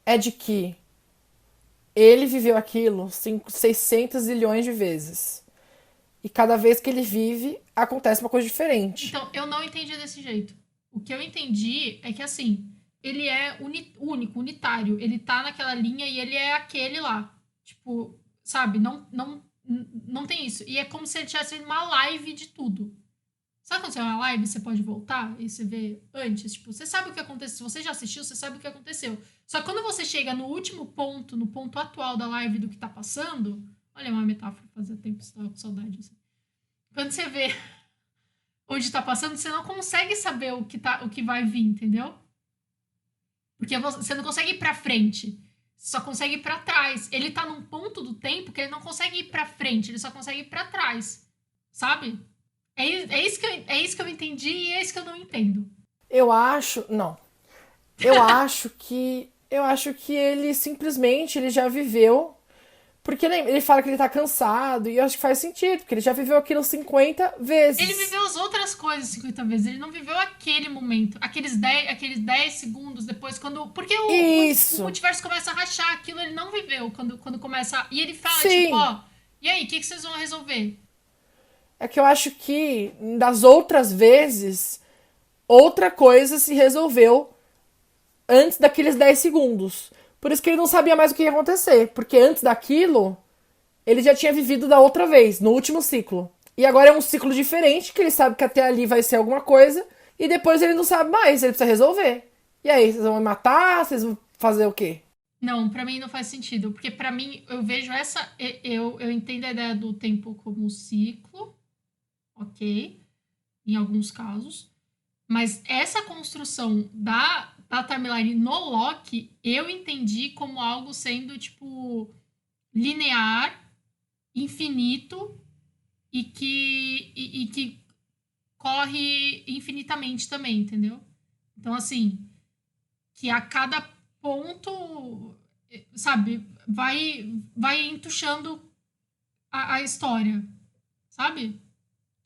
é de que ele viveu aquilo 600 zilhões de vezes. E cada vez que ele vive, acontece uma coisa diferente. Então, eu não entendi desse jeito. O que eu entendi é que, assim, ele é único, unitário. Ele tá naquela linha e ele é aquele lá. Tipo, sabe? Não tem isso. E é como se ele tivesse uma live de tudo. Sabe quando você é uma live, você pode voltar e você vê antes? Tipo, você sabe o que aconteceu. Se você já assistiu, você sabe o que aconteceu. Só que quando você chega no último ponto, no ponto atual da live do que tá passando... Olha, uma metáfora, fazia tempo que você tava com saudade. Assim. Quando você vê onde tá passando, você não consegue saber o que vai vir, entendeu? Porque você não consegue ir pra frente. Você só consegue ir pra trás. Ele tá num ponto do tempo que ele não consegue ir pra frente. Ele só consegue ir pra trás. Sabe? É isso que eu entendi e é isso que eu não entendo. Eu acho... Não. Eu acho que ele simplesmente ele já viveu... Porque ele fala que ele tá cansado, e eu acho que faz sentido, porque ele já viveu aquilo 50 vezes. Ele viveu as outras coisas 50 vezes, ele não viveu aquele momento, aqueles 10 segundos depois, quando... Porque o multiverso começa a rachar, aquilo ele não viveu quando começa... E ele fala, Sim. tipo, ó, e aí, o que vocês vão resolver? É que eu acho que, das outras vezes, outra coisa se resolveu antes daqueles 10 segundos. Por isso que ele não sabia mais o que ia acontecer. Porque antes daquilo, ele já tinha vivido da outra vez, no último ciclo. E agora é um ciclo diferente, que ele sabe que até ali vai ser alguma coisa. E depois ele não sabe mais, ele precisa resolver. E aí, vocês vão me matar? Vocês vão fazer o quê? Não, pra mim não faz sentido. Porque pra mim, eu vejo essa... Eu entendo a ideia do tempo como um ciclo. Ok. Em alguns casos. Mas essa construção da timeline no Loki, eu entendi como algo sendo, tipo, linear, infinito e que corre infinitamente também, entendeu? Então, assim, que a cada ponto, sabe, vai entuchando a história, sabe?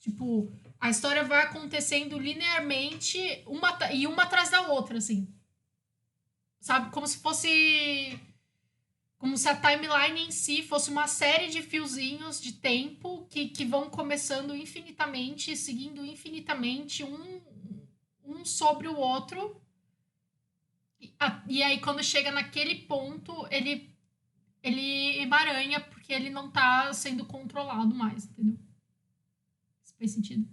Tipo, A história vai acontecendo linearmente, uma atrás da outra, assim. Sabe? Como se fosse... Como se a timeline em si fosse uma série de fiozinhos de tempo que vão começando infinitamente, seguindo infinitamente um sobre o outro. E aí, quando chega naquele ponto, ele emaranha porque ele não tá sendo controlado mais, entendeu? Isso faz sentido?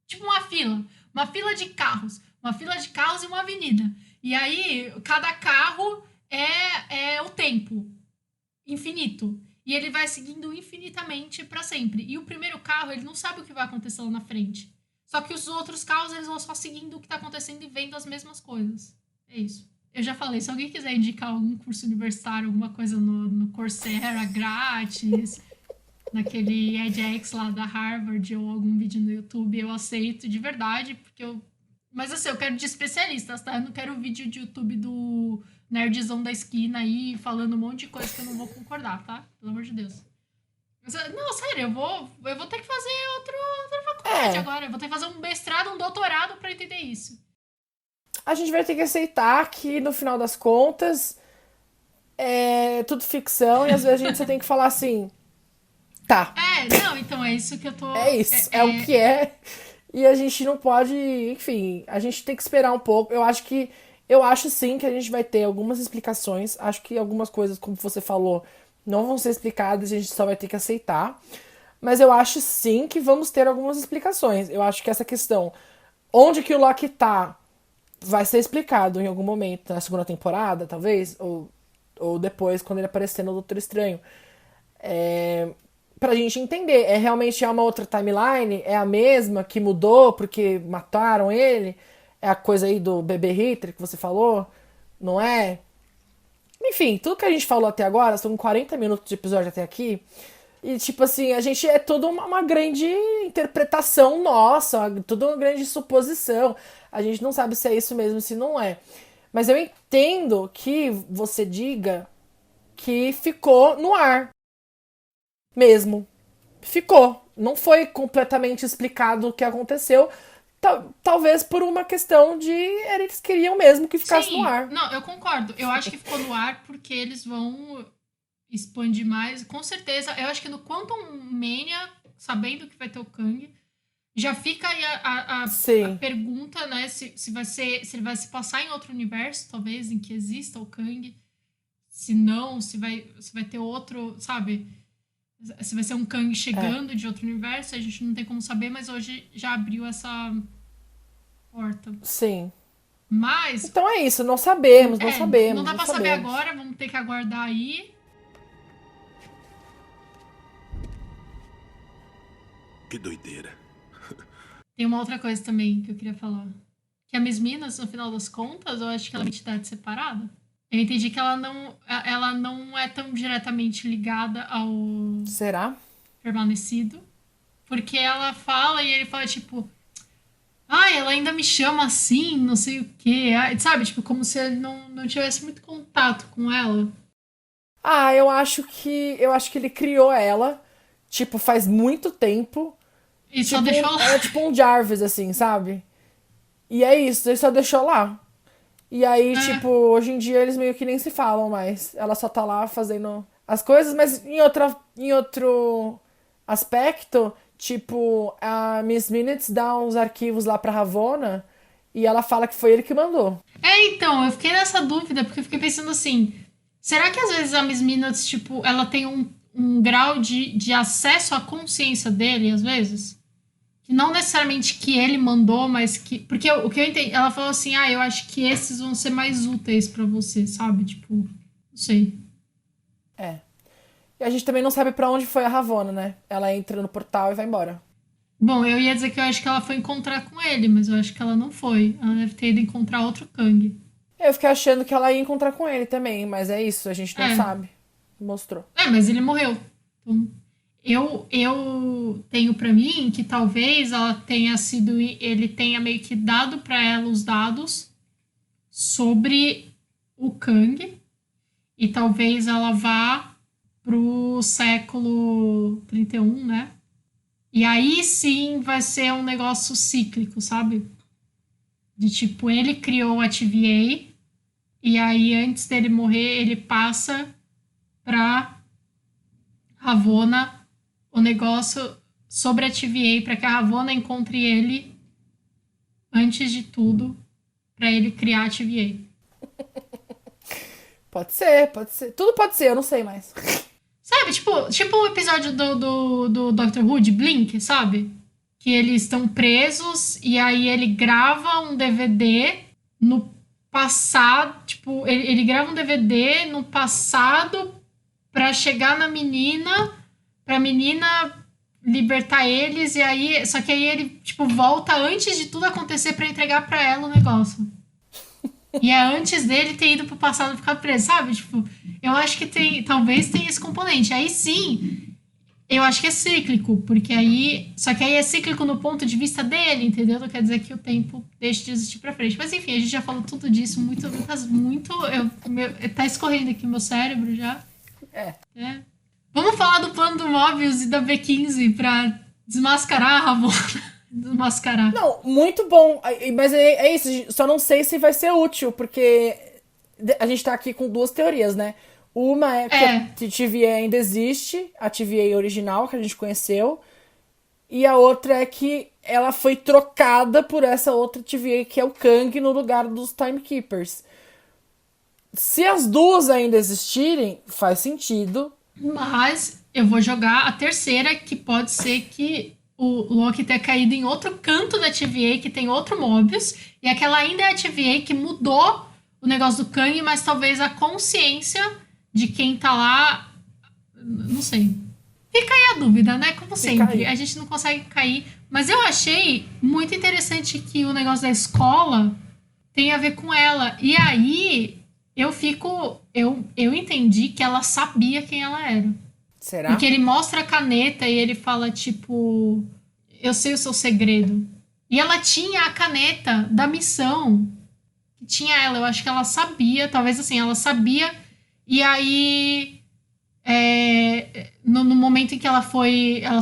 Tipo uma fila de carros. Uma fila de carros e uma avenida. E aí, cada carro é o tempo infinito. E ele vai seguindo infinitamente para sempre. E o primeiro carro, ele não sabe o que vai acontecer lá na frente. Só que os outros carros, eles vão só seguindo o que tá acontecendo e vendo as mesmas coisas. É isso. Eu já falei, se alguém quiser indicar algum curso universitário, alguma coisa no Coursera grátis, naquele edX lá da Harvard ou algum vídeo no YouTube, eu aceito de verdade, porque eu... Mas assim, eu quero de especialistas, tá? Eu não quero vídeo de YouTube do nerdzão da esquina aí falando um monte de coisa que eu não vou concordar, tá? Pelo amor de Deus. Não, sério, eu vou ter que fazer outra faculdade agora. Eu vou ter que fazer um mestrado, um doutorado pra entender isso. A gente vai ter que aceitar que, no final das contas, é tudo ficção e às vezes a gente só tem que falar assim, tá. Não, então é isso que eu tô... É isso, é o que é. E a gente não pode, enfim, a gente tem que esperar um pouco. Eu acho sim que a gente vai ter algumas explicações. Acho que algumas coisas, como você falou, não vão ser explicadas, a gente só vai ter que aceitar. Mas eu acho sim que vamos ter algumas explicações. Eu acho que essa questão, onde que o Loki tá, vai ser explicado em algum momento, na segunda temporada, talvez, ou depois, quando ele aparecer no Doutor Estranho. Pra gente entender, realmente é uma outra timeline? É a mesma que mudou porque mataram ele? É a coisa aí do bebê Hitler que você falou? Não é? Enfim, tudo que a gente falou até agora, são 40 minutos de episódio até aqui. E, tipo assim, a gente é toda uma grande interpretação nossa, toda uma grande suposição. A gente não sabe se é isso mesmo, se não é. Mas eu entendo que você diga que ficou no ar. Mesmo. Ficou. Não foi completamente explicado o que aconteceu. Talvez por uma questão de eles queriam mesmo que ficasse no ar. Não, eu concordo. Eu acho que ficou no ar porque eles vão expandir mais. Com certeza. Eu acho que no Quantum Mania, sabendo que vai ter o Kang, já fica aí a pergunta, né? Se ele vai se passar em outro universo, talvez, em que exista o Kang. Se não, se vai ter outro, sabe? Se vai ser um Kang chegando de outro universo, a gente não tem como saber, mas hoje já abriu essa porta. Sim. Mas... Então é isso, não sabemos. Não dá pra saber agora, vamos ter que aguardar aí. Que doideira. Tem uma outra coisa também que eu queria falar. Que a Miss Minas, no final das contas, eu acho que ela é uma entidade separada. Eu entendi que ela não é tão diretamente ligada ao... Será? Permanecido. Porque ela fala e ele fala, tipo... ela ainda me chama assim, não sei o quê. Sabe? Tipo, como se ele não tivesse muito contato com ela. Eu acho que ele criou ela, tipo, faz muito tempo. E tipo, só deixou lá. É tipo um Jarvis, assim, sabe? E é isso, ele só deixou lá. E aí, tipo, hoje em dia eles meio que nem se falam mais. Ela só tá lá fazendo as coisas, mas em outro aspecto, tipo, a Miss Minutes dá uns arquivos lá pra Ravonna e ela fala que foi ele que mandou. Então, eu fiquei nessa dúvida, porque eu fiquei pensando assim, será que às vezes a Miss Minutes, tipo, ela tem um grau de acesso à consciência dele, às vezes? Que não necessariamente que ele mandou, mas que... Porque o que eu entendi, ela falou assim, eu acho que esses vão ser mais úteis pra você, sabe? Tipo, não sei. E a gente também não sabe pra onde foi a Ravonna, né? Ela entra no portal e vai embora. Bom, eu ia dizer que eu acho que ela foi encontrar com ele, mas eu acho que ela não foi. Ela deve ter ido encontrar outro Kang. Eu fiquei achando que ela ia encontrar com ele também, mas é isso, a gente não sabe. Mostrou. Mas ele morreu. Então, eu tenho pra mim que talvez ela tenha sido... Ele tenha meio que dado pra ela os dados sobre o Kang. E talvez ela vá pro século 31, né? E aí sim vai ser um negócio cíclico, sabe? De tipo, ele criou a TVA e aí antes dele morrer ele passa pra Ravonna o negócio sobre a TVA para que a Ravonna encontre ele antes de tudo pra ele criar a TVA. Pode ser. Tudo pode ser, eu não sei mais. Sabe, tipo o episódio do Dr. Who de Blink, sabe? Que eles estão presos e aí ele grava um DVD no passado, tipo, ele grava um DVD no passado pra chegar na menina, pra menina libertar eles e aí, só que aí ele, tipo, volta antes de tudo acontecer pra entregar pra ela o negócio. E é antes dele ter ido pro passado e ficar preso, sabe? Tipo, eu acho que talvez tenha esse componente. Aí sim, eu acho que é cíclico, porque aí... Só que aí é cíclico no ponto de vista dele, entendeu? Não quer dizer que o tempo deixe de existir pra frente. Mas enfim, a gente já falou tudo disso muito... Tá escorrendo aqui meu cérebro já. É. Vamos falar do plano do Mobius e da B15 pra desmascarar a Ravonna. Desmascarar. Não, muito bom. Mas é isso, só não sei se vai ser útil, porque a gente tá aqui com duas teorias, né? Uma é que a TVA ainda existe, a TVA original que a gente conheceu, e a outra é que ela foi trocada por essa outra TVA que é o Kang no lugar dos Timekeepers. Se as duas ainda existirem, faz sentido. Mas eu vou jogar a terceira, que pode ser que o Loki tenha caído em outro canto da TVA, que tem outro Mobius, e aquela ainda é a TVA que mudou o negócio do Kang, mas talvez a consciência de quem tá lá, não sei. Fica aí a dúvida, né? Como sempre, a gente não consegue cair. Mas eu achei muito interessante que o negócio da escola tem a ver com ela. E aí, eu entendi que ela sabia quem ela era. Será? Porque ele mostra a caneta e ele fala, tipo, eu sei o seu segredo. E ela tinha a caneta da missão. Que tinha ela, eu acho que ela sabia, talvez assim, ela sabia. E aí, no momento em que ela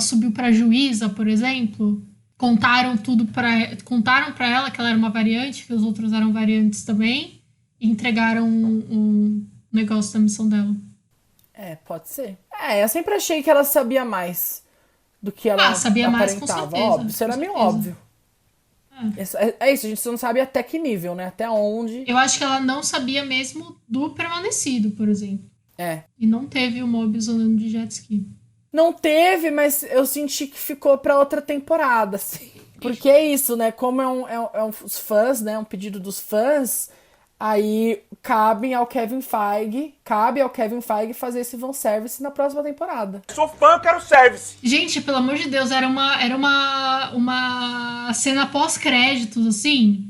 subiu pra juíza, por exemplo, contaram pra ela que ela era uma variante, que os outros eram variantes também, e entregaram um negócio da missão dela. Pode ser. Eu sempre achei que ela sabia mais do que ela sabia mais, com aparentava. certeza. Óbvio, isso era meio óbvio. É isso, a gente não sabe até que nível, né? Até onde. Eu acho que ela não sabia mesmo do permanecido, por exemplo. E não teve o Mobius andando de jet ski. Não teve, mas eu senti que ficou pra outra temporada, assim. Porque é isso, né? Como os fãs, né? Um pedido dos fãs, aí cabe ao Kevin Feige fazer esse fanservice na próxima temporada. Sou fã, eu quero service. Gente, pelo amor de Deus, era uma cena pós-créditos, assim.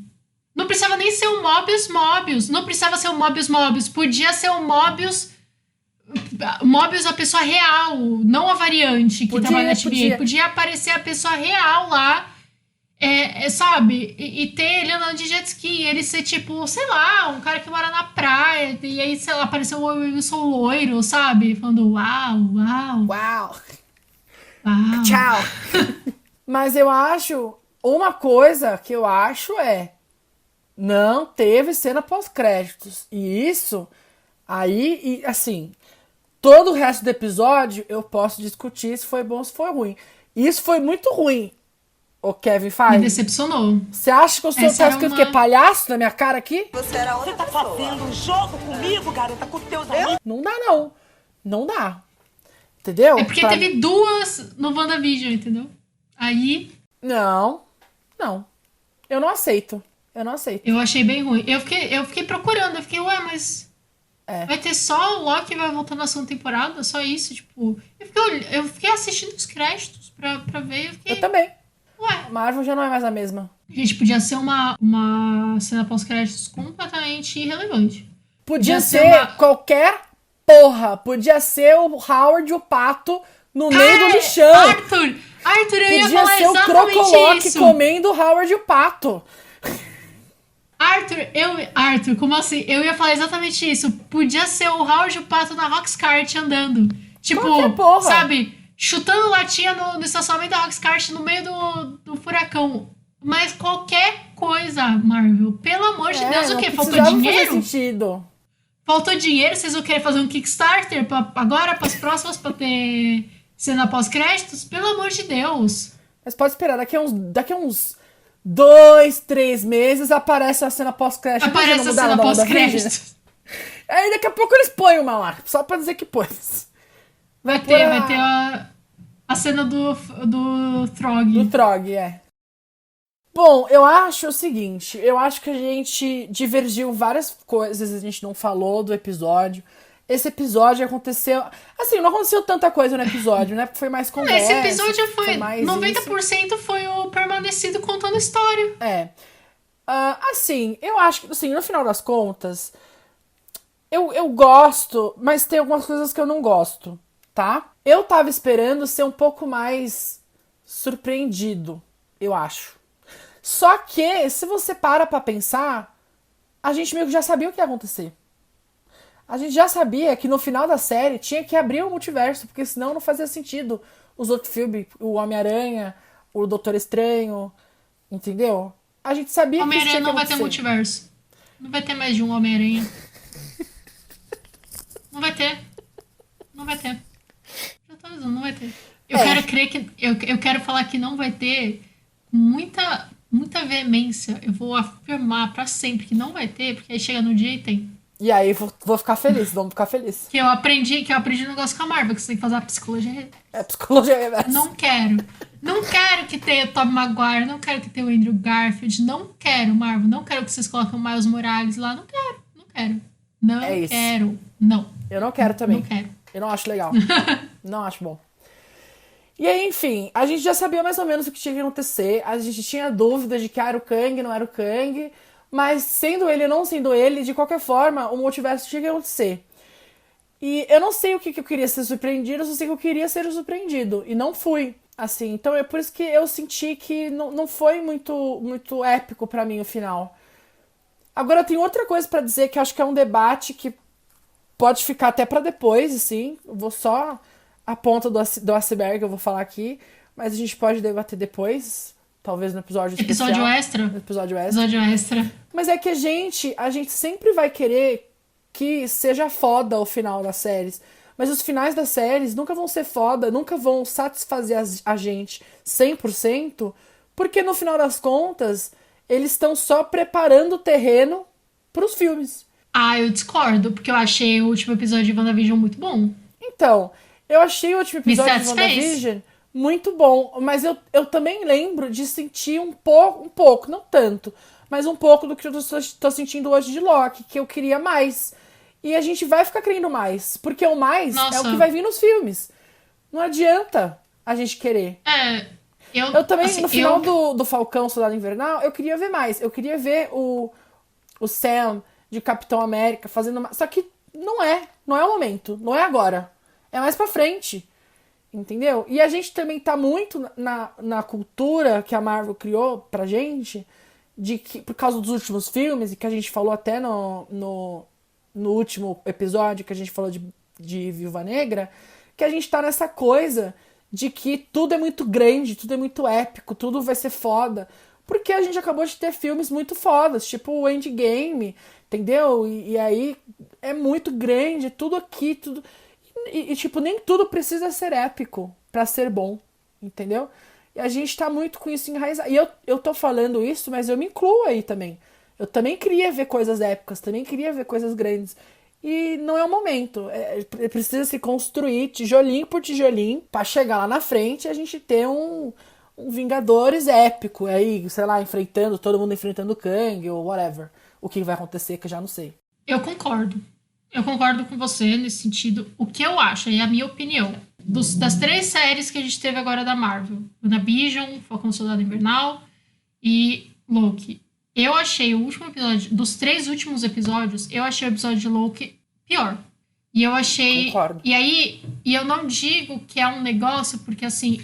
Não precisava nem ser o Mobius. Não precisava ser o Mobius. Podia ser o Mobius, a pessoa real, não a variante que trabalha na TVA. Podia aparecer a pessoa real lá, sabe? E ter ele andando de jet ski. Ele ser tipo, sei lá, um cara que mora na praia. E aí, sei lá, apareceu o Wilson loiro, sabe? Falando uau. Tchau. Mas eu acho, uma coisa que eu acho não teve cena pós-créditos. E isso aí, assim, todo o resto do episódio eu posso discutir se foi bom ou se foi ruim. Isso foi muito ruim, o Kevin Feige. Me decepcionou. Você acha que eu sou escrito que é palhaço na minha cara aqui? Você tá fazendo um jogo comigo, garota, com teus amigos? Não dá, não. Não dá. Entendeu? É porque teve duas no WandaVision, entendeu? Aí... Não. Eu não aceito. Eu achei bem ruim. Eu fiquei procurando, mas... Vai ter só o Loki vai voltar na segunda temporada? Só isso, tipo... Eu fiquei assistindo os créditos pra ver. Eu também. Ué. Marvel já não é mais a mesma. Gente, podia ser uma cena pós-créditos completamente irrelevante. Podia ser qualquer porra. Podia ser o Howard e o Pato no meio do lixão. Arthur, eu ia falar exatamente isso. Podia ser o Crocolock comendo o Howard e o Pato. Arthur, como assim? Eu ia falar exatamente isso. Podia ser o Howard e o Pato na Roxcart andando. Tipo, qualquer porra. Sabe? chutando latinha no estacionamento da Roxcart no meio do furacão. Mas qualquer coisa, Marvel, pelo amor de Deus, o quê? Faltou dinheiro? Fazer sentido. Faltou dinheiro? Vocês vão querer fazer um Kickstarter agora, para as próximas, pra ter cena pós-créditos? Pelo amor de Deus. Mas pode esperar, daqui a uns 2, 3 meses aparece a cena pós-crédito. Aparece a cena pós-crédito. Aí daqui a pouco eles põem uma lá, só pra dizer que pôs. Vai ter a cena do Throg. Do Throg, é. Bom, eu acho o seguinte, eu acho que a gente divergiu várias coisas, a gente não falou do episódio. Esse episódio aconteceu... Assim, não aconteceu tanta coisa no episódio, né? Porque foi mais conversa. Esse episódio foi mais 90% isso. Foi o permanecido contando a história. É. Assim, eu acho que, assim, no final das contas, eu gosto, mas tem algumas coisas que eu não gosto, tá? Eu tava esperando ser um pouco mais surpreendido, eu acho. Só que, se você para pra pensar, a gente meio que já sabia o que ia acontecer. A gente já sabia que no final da série tinha que abrir o multiverso, porque senão não fazia sentido os outros filmes, o Homem-Aranha, o Doutor Estranho, entendeu? A gente sabia que isso tinha que acontecer. Homem-Aranha não vai ter multiverso. Não vai ter mais de um Homem-Aranha. Não vai ter. Não vai ter. Já tô avisando, não vai ter. Eu quero crer que... Eu quero falar que não vai ter com muita veemência. Eu vou afirmar pra sempre que não vai ter, porque aí chega no dia e tem. E aí vou ficar feliz, vamos ficar felizes. Que eu aprendi um negócio com a Marvel, que você tem que fazer a psicologia. Psicologia reversa. Não quero. Não quero que tenha o Tobey Maguire, não quero que tenha o Andrew Garfield, não quero, Marvel, não quero que vocês coloquem o Miles Morales lá, não quero. Não quero. Não. Eu não quero também. Não quero. Eu não acho legal. Não acho bom. E aí, enfim, a gente já sabia mais ou menos o que tinha que acontecer. A gente tinha dúvida de que era o Kang, não era o Kang. Mas sendo ele ou não sendo ele, de qualquer forma, o multiverso tinha que acontecer. E eu não sei o que eu queria ser surpreendido, eu só sei que eu queria ser surpreendido. E não fui. Assim, então é por isso que eu senti que não foi muito épico pra mim o final. Agora tem outra coisa pra dizer que eu acho que é um debate que pode ficar até pra depois, assim. Eu vou só a ponta do iceberg, eu vou falar aqui. Mas a gente pode debater depois. Talvez no episódio especial. Episódio extra. Mas é que a gente sempre vai querer que seja foda o final das séries. Mas os finais das séries nunca vão ser foda, nunca vão satisfazer a gente 100%, porque no final das contas, eles estão só preparando o terreno pros filmes. Ah, eu discordo, porque eu achei o último episódio de WandaVision muito bom. Então, eu achei o último episódio de WandaVision muito bom, mas eu também lembro de sentir um pouco, não tanto, mas um pouco do que eu tô sentindo hoje de Loki, que eu queria mais. E a gente vai ficar querendo mais, porque o mais é o que vai vir nos filmes. Não adianta a gente querer. Eu também, assim, no final do Falcão Soldado Invernal, eu queria ver mais. Eu queria ver o Sam de Capitão América fazendo mais. Só que não é o momento, não é agora. É mais pra frente. Entendeu? E a gente também tá muito na cultura que a Marvel criou pra gente, de que, por causa dos últimos filmes, e que a gente falou até no último episódio, que a gente falou de Viúva Negra, que a gente tá nessa coisa de que tudo é muito grande, tudo é muito épico, tudo vai ser foda. Porque a gente acabou de ter filmes muito fodas, tipo o Endgame, entendeu? E aí é muito grande, tudo aqui, tudo... E, tipo, nem tudo precisa ser épico pra ser bom, entendeu? E a gente tá muito com isso enraizado. E eu tô falando isso, mas eu me incluo aí também. Eu também queria ver coisas épicas, também queria ver coisas grandes. E não é o momento. Precisa se construir tijolinho por tijolinho pra chegar lá na frente e a gente ter um Vingadores épico. Aí, sei lá, todo mundo enfrentando o Kang ou whatever. O que vai acontecer que eu já não sei. Eu concordo com você nesse sentido. O que eu acho, e a minha opinião, das 3 séries que a gente teve agora da Marvel, WandaVision, Falcão Soldado Invernal e Loki. Eu achei o último episódio, dos 3 últimos episódios, eu achei o episódio de Loki pior. E eu achei... Concordo. E eu não digo que é um negócio porque assim,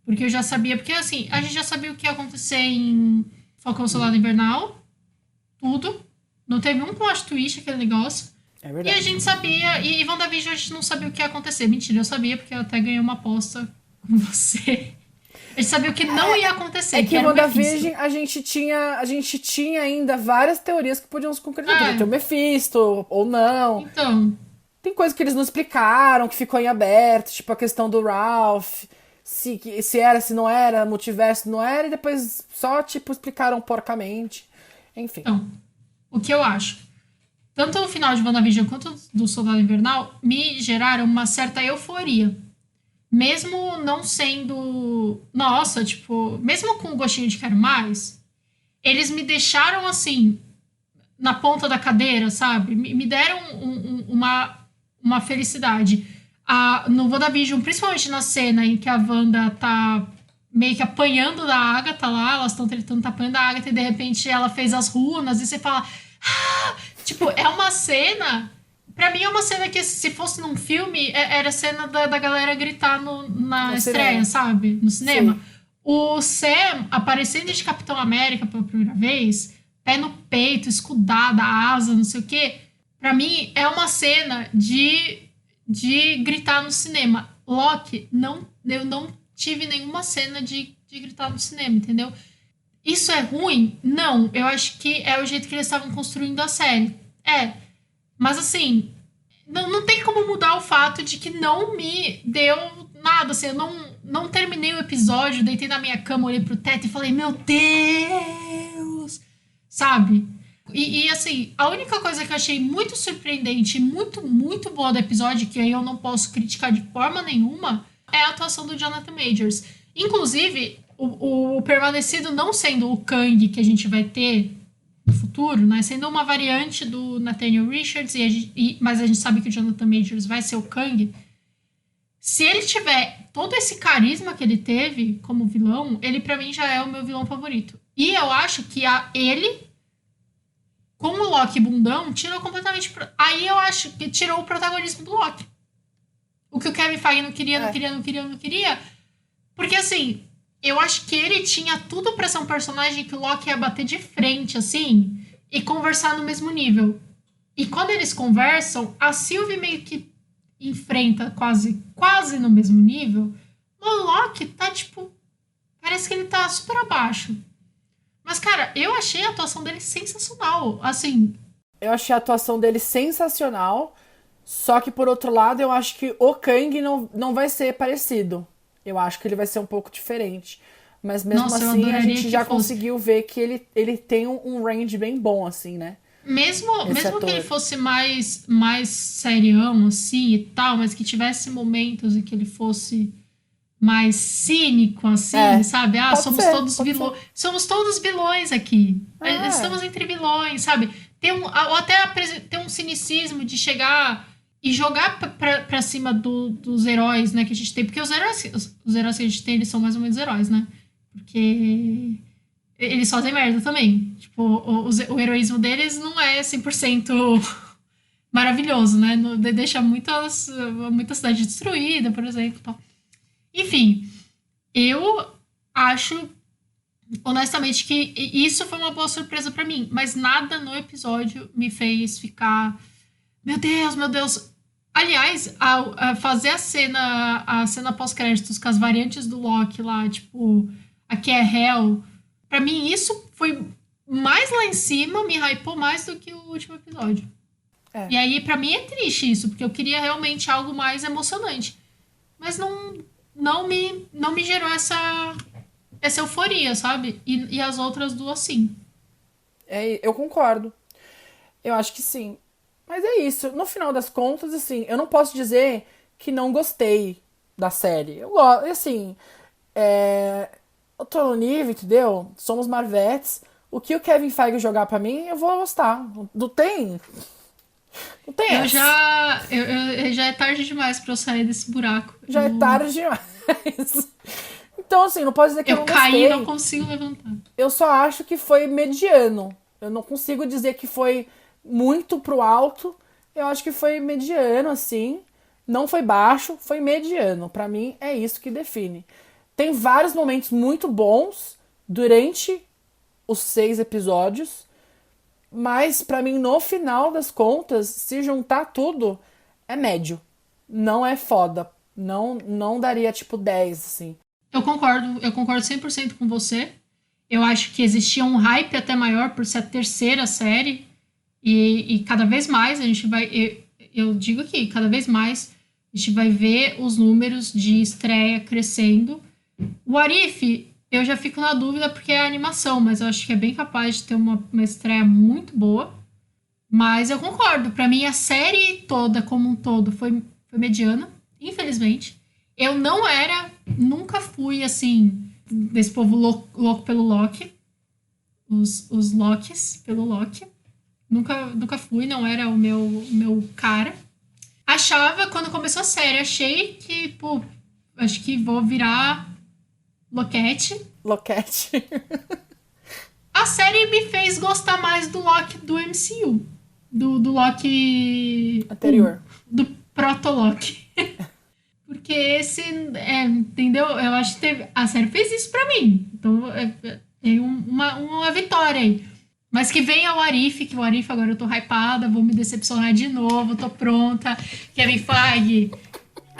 porque eu já sabia, porque assim, a gente já sabia o que ia acontecer em Falcão Soldado Invernal, tudo. Não teve um plot twist aquele negócio. É E verdade. a gente sabia, e WandaVision a gente não sabia o que ia acontecer. Mentira, eu sabia porque eu até ganhei uma aposta com você. A gente sabia o que não ia acontecer, É que que era o Mephisto. WandaVision a gente tinha ainda várias teorias que podiam se concretizar. Podia ter o É, Mephisto, ou não. então, Tem coisas que eles não explicaram, que ficou em aberto, tipo a questão do Ralph, se era, se não era, multiverso não era, e depois só, tipo, explicaram porcamente. Enfim. então, o que eu acho? Tanto o final de WandaVision quanto do Soldado Invernal me geraram uma certa euforia. Mesmo não sendo. Nossa, tipo, mesmo com o gostinho de quero mais, eles me deixaram assim, na ponta da cadeira, sabe? Me deram uma felicidade. No WandaVision, principalmente na cena em que a Wanda tá meio que apanhando da Agatha lá, elas estão tentando tá apanhando da Agatha e de repente ela fez as runas e você fala. Ah! Tipo, é uma cena. Pra mim é uma cena que, se fosse num filme, era a cena da galera gritar na No estreia, cinema. sabe? No cinema. Sim. O Sam aparecendo de Capitão América pela primeira vez, pé no peito, escudada, asa, não sei o quê. Pra mim é uma cena de gritar no cinema. Loki, eu não tive nenhuma cena de gritar no cinema, entendeu? Isso é ruim? Não. Eu acho que é o jeito que eles estavam construindo a série. Mas assim, não tem como mudar o fato de que não me deu nada. Assim, eu não terminei o episódio, deitei na minha cama, olhei pro teto e falei, meu Deus! Sabe? E assim, a única coisa que eu achei muito surpreendente e muito, muito boa do episódio, que aí eu não posso criticar de forma nenhuma, é a atuação do Jonathan Majors. Inclusive, o permanecido não sendo o Kang que a gente vai ter no futuro, né? Sendo uma variante do Nathaniel Richards, mas a gente sabe que o Jonathan Majors vai ser o Kang. Se ele tiver todo esse carisma que ele teve como vilão, ele pra mim já é o meu vilão favorito. E eu acho que ele, com o Loki bundão, tirou completamente... Aí eu acho que tirou o protagonismo do Loki. O que o Kevin Feige não queria. Porque assim, eu acho que ele tinha tudo pra ser um personagem que o Loki ia bater de frente, assim, e conversar no mesmo nível. E quando eles conversam, a Sylvie meio que enfrenta quase no mesmo nível. O Loki tá, tipo, parece que ele tá super abaixo. Mas, cara, eu achei a atuação dele sensacional. Assim, Eu achei a atuação dele sensacional, só que por outro lado eu acho que o Kang não vai ser parecido. Eu acho que ele vai ser um pouco diferente. Mas mesmo nossa, eu assim a adoraria gente que já fosse. conseguiu ver que ele tem um range bem bom, assim, né? Mesmo que ator. ele fosse mais serião, assim, e tal, mas que tivesse momentos em que ele fosse mais cínico, assim, sabe? pode Somos ser, todos pode vilões. ser. Somos todos vilões aqui. É. Estamos entre vilões, sabe? Ou até tem um cinicismo de chegar e jogar pra cima dos heróis, né, que a gente tem. Porque os heróis que a gente tem, eles são mais ou menos heróis, né? Porque eles fazem merda também. Tipo, o heroísmo deles não é 100% maravilhoso, né? Deixa muita cidade destruída, por exemplo. Tal. Enfim, eu acho, honestamente, que isso foi uma boa surpresa pra mim. Mas nada no episódio me fez ficar... Meu Deus. Aliás, a fazer a cena pós-créditos com as variantes do Loki lá, tipo, aqui é Hell... Pra mim, isso foi mais lá em cima, me hypou mais do que o último episódio. É. E aí, pra mim, é triste isso, porque eu queria realmente algo mais emocionante. Mas não me gerou essa euforia, sabe? E as outras duas, sim. Eu concordo. Eu acho que sim. Mas é isso. No final das contas, assim, eu não posso dizer que não gostei da série. Eu gosto, assim... Eu tô no nível, entendeu? Somos Marvetes. O que o Kevin Feige jogar pra mim, eu vou gostar. Não tem essa. Já é tarde demais pra eu sair desse buraco. Já é tarde demais. Então, assim, não posso dizer que eu não caí gostei. e não consigo levantar. Eu só acho que foi mediano. Eu não consigo dizer que foi muito pro alto. Eu acho que foi mediano, assim. Não foi baixo, foi mediano. Pra mim, é isso que define. Tem vários momentos muito bons durante os 6 episódios, Mas, pra mim, no final das contas, se juntar tudo, é médio. Não é foda. Não daria, tipo, 10, assim. Eu concordo 100% com você. Eu acho que existia um hype até maior por ser a terceira série. E cada vez mais a gente vai... Eu digo aqui, cada vez mais a gente vai ver os números de estreia crescendo. O Arif, eu já fico na dúvida porque é animação, mas eu acho que é bem capaz de ter uma estreia muito boa. Mas eu concordo, pra mim a série toda, como um todo, foi mediana, infelizmente. Eu nunca fui, assim, desse povo louco pelo Loki. Os Lokis pelo Loki. Nunca fui, não era o meu cara. Achava, quando começou a série, achei que, pô, acho que vou virar Loquete. A série me fez gostar mais do Loki do MCU. Do Loki... anterior. Do Proto-Loki. Porque esse, entendeu? Eu acho que a série fez isso pra mim. Então, tem uma vitória aí. Mas que venha o Arif, que o Arif agora eu tô hypada, vou me decepcionar de novo, tô pronta. Kevin Feige,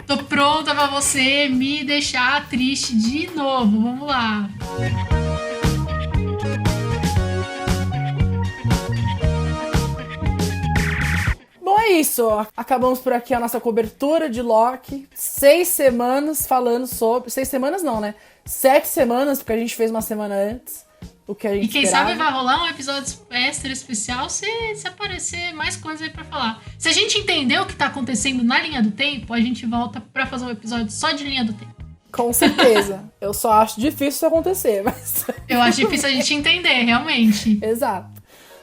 tô pronta pra você me deixar triste de novo. Vamos lá. Bom, é isso. Acabamos por aqui a nossa cobertura de Loki. 6 semanas falando sobre... 6 semanas não, né? 7 semanas, porque a gente fez uma semana antes. O que a gente E quem esperava. sabe vai rolar um episódio extra especial se aparecer mais coisas aí pra falar. Se a gente entender o que tá acontecendo na linha do tempo, a gente volta pra fazer um episódio só de linha do tempo. Com certeza. Eu só acho difícil isso acontecer, mas... Eu acho difícil a gente entender, realmente. Exato.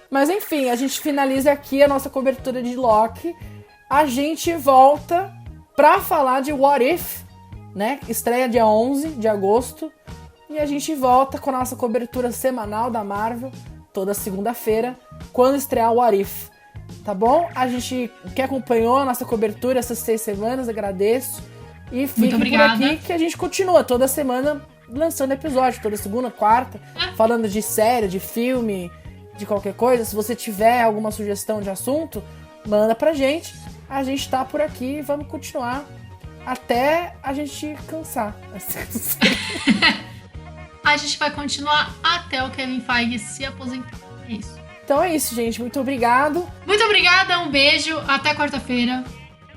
Mas enfim, a gente finaliza aqui a nossa cobertura de Loki. A gente volta pra falar de What If, né? Estreia dia 11 de agosto. E a gente volta com a nossa cobertura semanal da Marvel, toda segunda-feira, quando estrear o What If. Tá bom? A gente que acompanhou a nossa cobertura essas 6 semanas, agradeço. E fiquem por aqui que a gente continua toda semana lançando episódio, toda segunda, quarta, falando de série, de filme, de qualquer coisa. Se você tiver alguma sugestão de assunto, manda pra gente. A gente tá por aqui e vamos continuar até a gente cansar. A gente vai continuar até o Kevin Feige se aposentar. É isso. Então é isso, gente. Muito obrigado. Muito obrigada, um beijo. Até quarta-feira.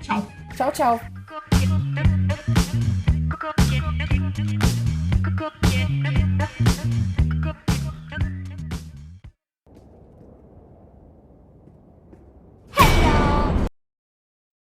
Tchau. Tchau, tchau.